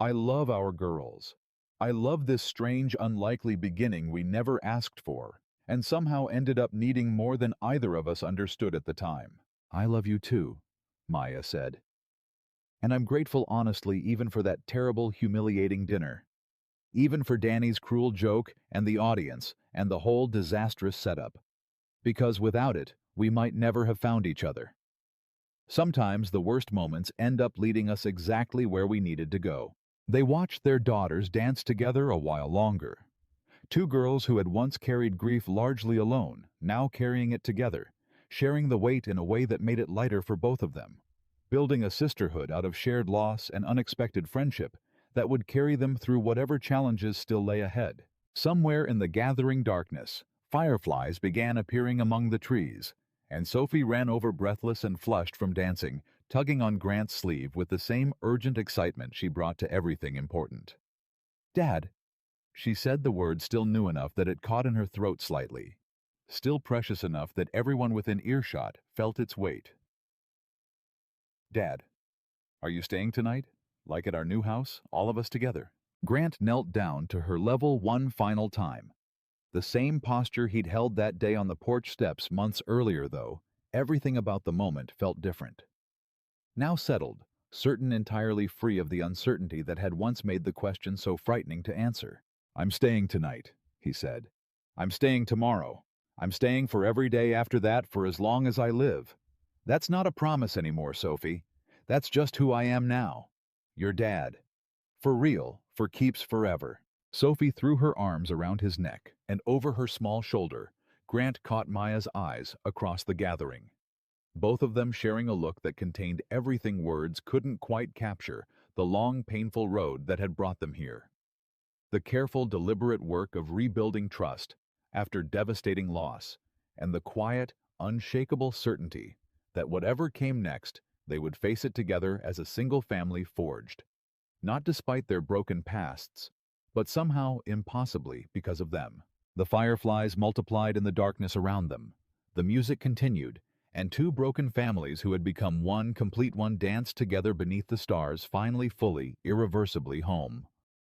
"I love our girls. I love this strange, unlikely beginning we never asked for, and somehow ended up needing more than either of us understood at the time." "I love you too," Maya said. "And I'm grateful honestly even for that terrible, humiliating dinner. Even for Danny's cruel joke and the audience and the whole disastrous setup. Because without it, we might never have found each other. Sometimes the worst moments end up leading us exactly where we needed to go." They watched their daughters dance together a while longer. Two girls who had once carried grief largely alone, now carrying it together, sharing the weight in a way that made it lighter for both of them, building a sisterhood out of shared loss and unexpected friendship that would carry them through whatever challenges still lay ahead. Somewhere in the gathering darkness, fireflies began appearing among the trees, and Sophie ran over breathless and flushed from dancing, tugging on Grant's sleeve with the same urgent excitement she brought to everything important. "Dad," she said, the word still new enough that it caught in her throat slightly, still precious enough that everyone within earshot felt its weight. "Dad, are you staying tonight? Like at our new house, all of us together?" Grant knelt down to her level one final time. The same posture he'd held that day on the porch steps months earlier, though everything about the moment felt different. Now settled, certain entirely free of the uncertainty that had once made the question so frightening to answer. "I'm staying tonight," he said. I'm staying tomorrow. I'm staying for every day after that for as long as I live. That's not a promise anymore, Sophie. That's just who I am now. Your dad. For real, for keeps forever. Sophie threw her arms around his neck, and over her small shoulder, Grant caught Maya's eyes across the gathering. Both of them sharing a look that contained everything words couldn't quite capture, the long, painful road that had brought them here. The careful, deliberate work of rebuilding trust after devastating loss, and the quiet, unshakable certainty that whatever came next, they would face it together as a single family forged. Not despite their broken pasts, but somehow impossibly because of them. The fireflies multiplied in the darkness around them. The music continued, and two broken families who had become one complete one danced together beneath the stars, finally fully, irreversibly home.